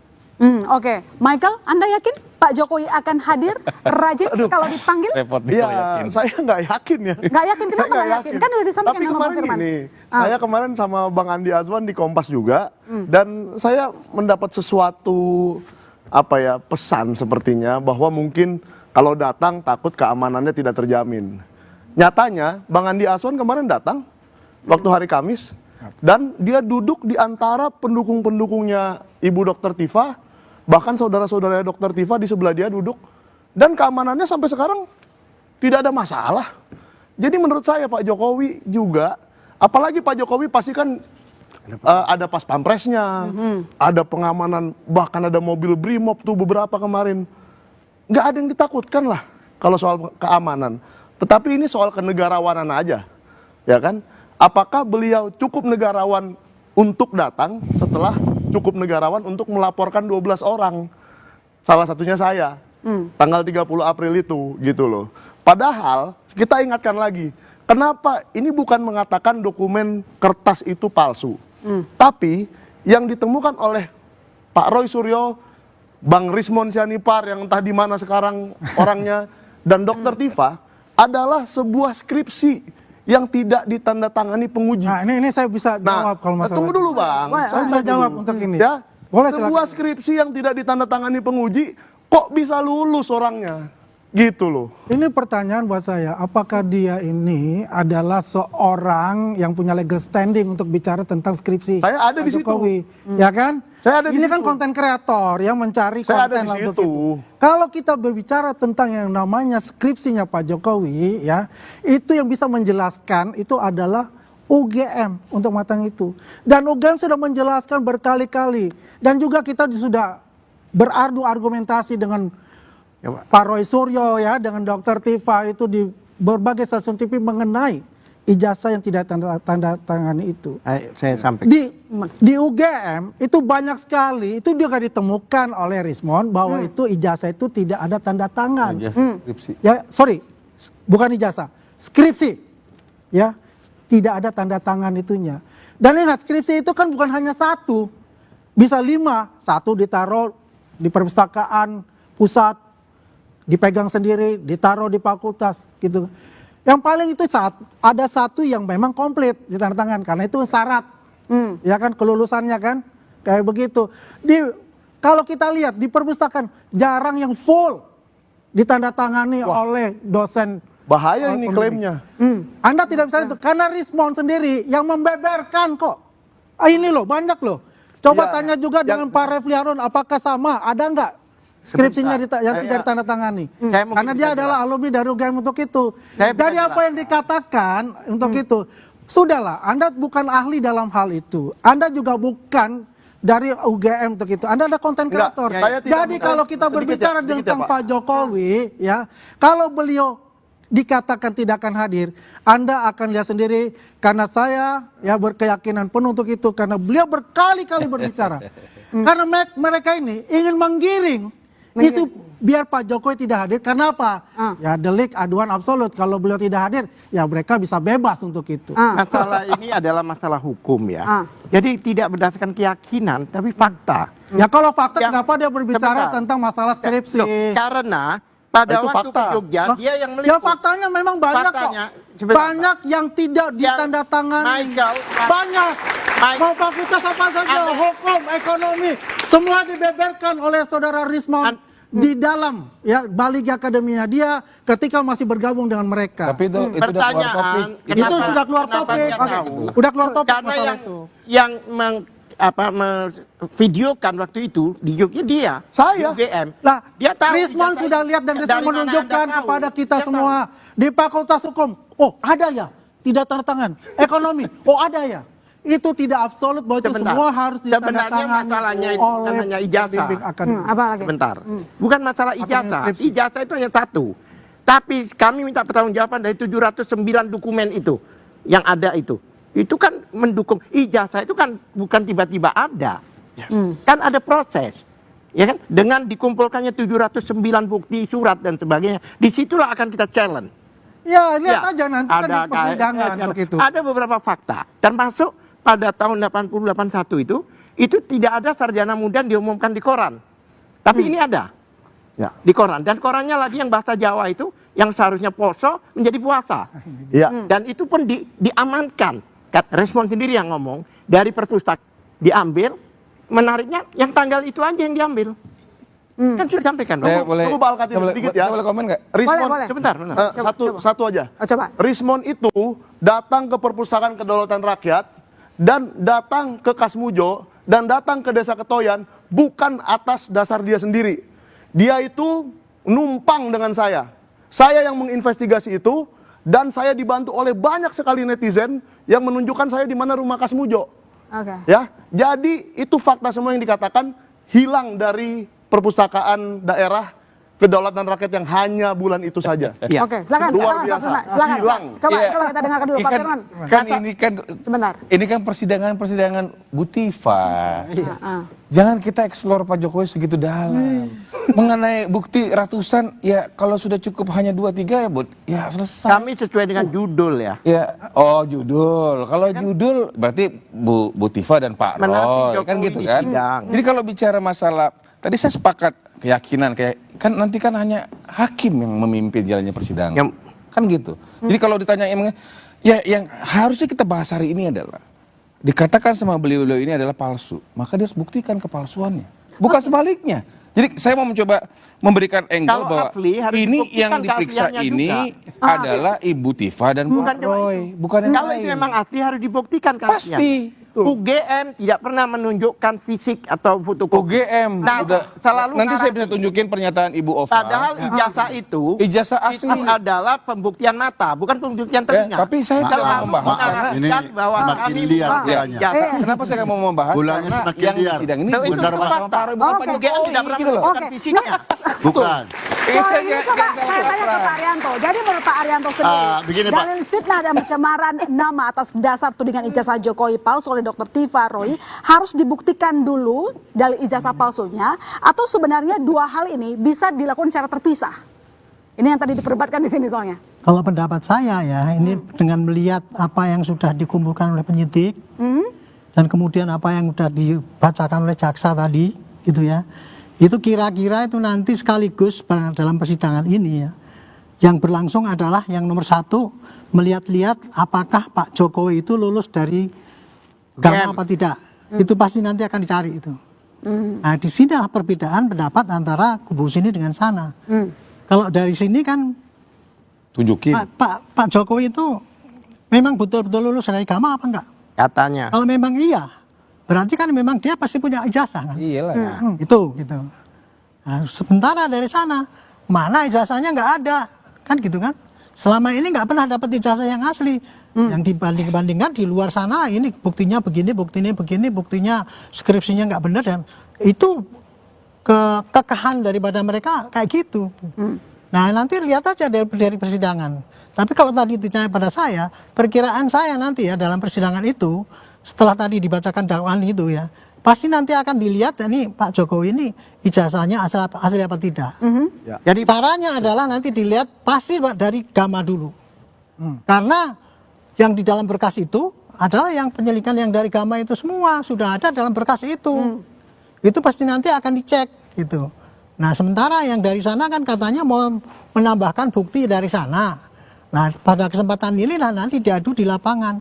Oke. Michael, Anda yakin Pak Jokowi akan hadir rajin kalau dipanggil? Iya, saya nggak yakin ya. Nggak yakin, kenapa nggak yakin? Kan udah disampaikan Tapi sama kemarin Bang Firman. gini, saya kemarin sama Bang Andi Azwan di Kompas juga, dan saya mendapat sesuatu pesan sepertinya bahwa mungkin kalau datang takut keamanannya tidak terjamin. Nyatanya Bang Andi Azwan kemarin datang waktu hari Kamis dan dia duduk di antara pendukung-pendukungnya Ibu Dr. Tifa, bahkan saudara-saudara Dr. Tifa di sebelah dia duduk, dan keamanannya sampai sekarang tidak ada masalah. Jadi menurut saya Pak Jokowi juga, apalagi Pak Jokowi pasti kan ada pas pampresnya, ada pengamanan, bahkan ada mobil Brimob tuh beberapa kemarin. Nggak ada yang ditakutkan lah kalau soal keamanan. Tetapi ini soal kenegarawanan aja, ya kan? Apakah beliau cukup negarawan untuk datang setelah cukup negarawan untuk melaporkan 12 orang? Salah satunya saya, tanggal 30 April itu, gitu loh. Padahal kita ingatkan lagi, kenapa ini bukan mengatakan dokumen kertas itu palsu, tapi yang ditemukan oleh Pak Roy Suryo Bang Rismon Sianipar yang entah di mana sekarang orangnya, dan Dr. Tifa adalah sebuah skripsi yang tidak ditandatangani penguji. Nah, ini saya bisa jawab kalau masalah. Tunggu dulu Bang. Saya bisa jawab untuk ini. Ya. Boleh, sebuah silakan. skripsi yang tidak ditandatangani penguji kok bisa lulus orangnya? Gitu loh. Ini pertanyaan buat saya, apakah dia ini adalah seorang yang punya legal standing untuk bicara tentang skripsi? Saya ada di situ. Jokowi, ya kan? Saya ada di ini situ. kan konten kreator yang mencari Saya ada konten di untuk situ. itu. Kalau kita berbicara tentang yang namanya skripsinya Pak Jokowi, ya, itu yang bisa menjelaskan itu adalah UGM untuk matang itu. Dan UGM sudah menjelaskan berkali-kali. Dan juga kita sudah beradu argumentasi dengan Pak Roy Suryo ya, dengan Dr. Tifa itu di berbagai stasiun TV mengenai ijazah yang tidak tanda tangani itu. Saya sampaikan. Di UGM itu banyak sekali, itu juga ditemukan oleh Rismon bahwa itu ijazah itu tidak ada tanda tangan. Skripsi. Ya, sorry, bukan ijazah, skripsi. Ya, tidak ada tanda tangan itunya. Dan ingat, skripsi itu kan bukan hanya satu, bisa 5. Satu ditaruh di perpustakaan pusat, dipegang sendiri, ditaruh di fakultas gitu. Yang paling itu ada satu yang memang komplit ditandatangan karena itu syarat. Ya kan kelulusannya kan kayak begitu. Kalau kita lihat di perpustakaan jarang yang full ditandatangani oleh dosen. Bahaya ini klaimnya. Anda tidak bisa itu karena Rismon sendiri yang membeberkan kok. Ini loh banyak loh. Coba tanya juga dengan Pak Refli Harun apakah sama, ada nggak skripsinya yang tidak ditandatangani? Karena dia adalah alumni dari UGM untuk itu. Jadi apa yang dikatakan untuk itu, sudahlah, Anda bukan ahli dalam hal itu. Anda juga bukan dari UGM untuk itu. Anda ada konten kreator. Jadi kalau kita berbicara tentang Pak Jokowi, ya, kalau beliau dikatakan tidak akan hadir, Anda akan lihat sendiri karena saya ya berkeyakinan penuh untuk itu karena beliau berkali-kali berbicara. Karena mereka ini ingin menggiring isu biar Pak Jokowi tidak hadir. Karena apa? Ya delik aduan absolut. Kalau beliau tidak hadir, ya mereka bisa bebas untuk itu. Masalah ini adalah masalah hukum ya. Jadi tidak berdasarkan keyakinan, tapi fakta. Ya kalau fakta, kenapa dia berbicara tentang masalah skripsi? Karena pada waktu ke Jogja, dia yang meliput. Ya faktanya memang banyak kok. Banyak yang tidak ditandatangani. Banyak. Mau fakultas apa saja, hukum, ekonomi, semua dibeberkan oleh saudara Rismon di dalam ya Balik Akademinya dia ketika masih bergabung dengan mereka. Tapi itu udah keluar topik. Itu sudah keluar topik. Udah keluar topik karena masalah itu. Yang videokan waktu itu di Jogja dia, saya UGM. Lah, dia tahu Rismon sudah lihat dan Rismon menunjukkan kepada kita semua di Fakultas Hukum. Oh, ada ya, tidak tanda tangan. Ekonomi, oh ada ya. Itu tidak absolut bahwa itu semua harus ditandatangani. Sebenarnya masalahnya itu bukan hanya ijazah. Apa lagi? Bentar. Bukan masalah ijazah. Ijazah itu hanya satu. Tapi kami minta pertanggungjawaban dari 709 dokumen itu yang ada itu. Itu kan mendukung ijazah itu kan bukan tiba-tiba ada. Kan ada proses. Ya kan? Dengan dikumpulkannya 709 bukti surat dan sebagainya, disitulah akan kita challenge. Ya, lihat aja nanti kan di persidangan untuk itu. Ada beberapa fakta, termasuk pada tahun 80-81 itu tidak ada sarjana muda diumumkan di koran. Tapi ini ada. Ya. Di koran. Dan korannya lagi yang bahasa Jawa itu, yang seharusnya poso menjadi puasa. Ya. Dan itu pun diamankan. Respon sendiri yang ngomong, dari perpustakaan diambil, menariknya yang tanggal itu aja yang diambil. Kan sudah sampaikan. Tunggu Pak Alkatin sedikit ya. Boleh komen nggak? Rismon, Boleh. Sebentar. Satu aja. Coba. Rismon itu datang ke Perpustakaan Kedaulatan Rakyat dan datang ke Kasmujo dan datang ke Desa Ketoyan bukan atas dasar dia sendiri. Dia itu numpang dengan saya. Saya yang menginvestigasi itu dan saya dibantu oleh banyak sekali netizen yang menunjukkan saya di mana rumah Kasmujo. Ya, jadi itu fakta semua yang dikatakan hilang dari perpustakaan daerah kedaulatan rakyat yang hanya bulan itu saja. Ya. Oke, silakan. Luar biasa. Silakan. Coba kita dengarkan dulu Pak Firman. Kan ini kan sebentar. Ini kan persidangan Bu Tifa. Jangan kita eksplor Pak Jokowi segitu dalam. mengenai bukti ratusan, ya kalau sudah cukup hanya 2-3 ya, Bud, ya selesai. Kami sesuai dengan judul ya. Ya, oh judul. Kalau judul berarti Bu Tifa dan Pak Roy, kan gitu kan. Jadi kalau bicara masalah, tadi saya sepakat keyakinan kan nanti kan hanya hakim yang memimpin jalannya persidangan. Kan gitu. Jadi kalau ditanya ya yang harusnya kita bahas hari ini adalah dikatakan sama beliau-beliau ini adalah palsu, maka dia harus buktikan kepalsuannya. Bukan sebaliknya. Jadi saya mau mencoba memberikan angle bahwa ini yang diperiksa ini adalah Ibu Tifa dan Pak Roy, bukan yang kalau lain. itu memang asli harus dibuktikan keaslian. Pasti. UGM tidak pernah menunjukkan fisik atau fotokopi. UGM nah, selalu nanti saya bisa tunjukin pernyataan Ibu Ova. Padahal ijazah asli itu adalah pembuktian mata, bukan pembuktian telinga. Tapi saya tidak mau membahas karena ini bahwa kami kenapa saya nggak mau membahas bulannya karena semakin yang liar. sidang ini itu bukan Pak Roy, bukan Pak Jokowi tidak pernah gitu loh. menunjukkan fisiknya. Bukan. Soal ini coba saya tanya ke Pak Arianto. Jadi menurut Pak Arianto sendiri, begini, Pak. dalil fitnah dan pencemaran nama atas dasar tudingan ijazah Jokowi palsu oleh Dr. Tifa Roy harus dibuktikan dulu dalil ijazah palsunya, atau sebenarnya dua hal ini bisa dilakukan secara terpisah? Ini yang tadi diperdebatkan di sini soalnya. Kalau pendapat saya ya, ini dengan melihat apa yang sudah dikumpulkan oleh penyidik dan kemudian apa yang sudah dibacakan oleh jaksa tadi, gitu ya. Itu kira-kira itu nanti sekaligus dalam persidangan ini ya, yang berlangsung adalah yang nomor satu, melihat-lihat apakah Pak Jokowi itu lulus dari Gama apa tidak. Itu pasti nanti akan dicari itu. Nah, di sini perbedaan pendapat antara kubu sini dengan sana. Kalau dari sini kan tunjukin Pak Jokowi itu memang betul-betul lulus dari Gama apa enggak? Katanya. Kalau memang iya, berarti kan memang dia pasti punya ijazah kan? Iyalah. Itu gitu. Nah, sementara dari sana mana ijazahnya nggak ada, kan gitu kan? Selama ini nggak pernah dapat ijazah yang asli. Yang dibandingkan di luar sana ini buktinya begini, buktinya skripsinya nggak benar, dan itu kekekahan daripada mereka kayak gitu. Nah nanti lihat aja dari persidangan. Tapi kalau tadi ditanya pada saya, perkiraan saya nanti ya dalam persidangan itu, setelah tadi dibacakan dakwaan itu ya, pasti nanti akan dilihat ini Pak Jokowi ini ijazahnya asli apa tidak. Jadi caranya adalah nanti dilihat pasti dari Gama dulu. Karena yang di dalam berkas itu adalah yang penyelidikan yang dari Gama itu semua sudah ada dalam berkas itu. Itu pasti nanti akan dicek gitu. Nah sementara yang dari sana kan katanya mau menambahkan bukti dari sana. Nah pada kesempatan inilah nanti diadu di lapangan.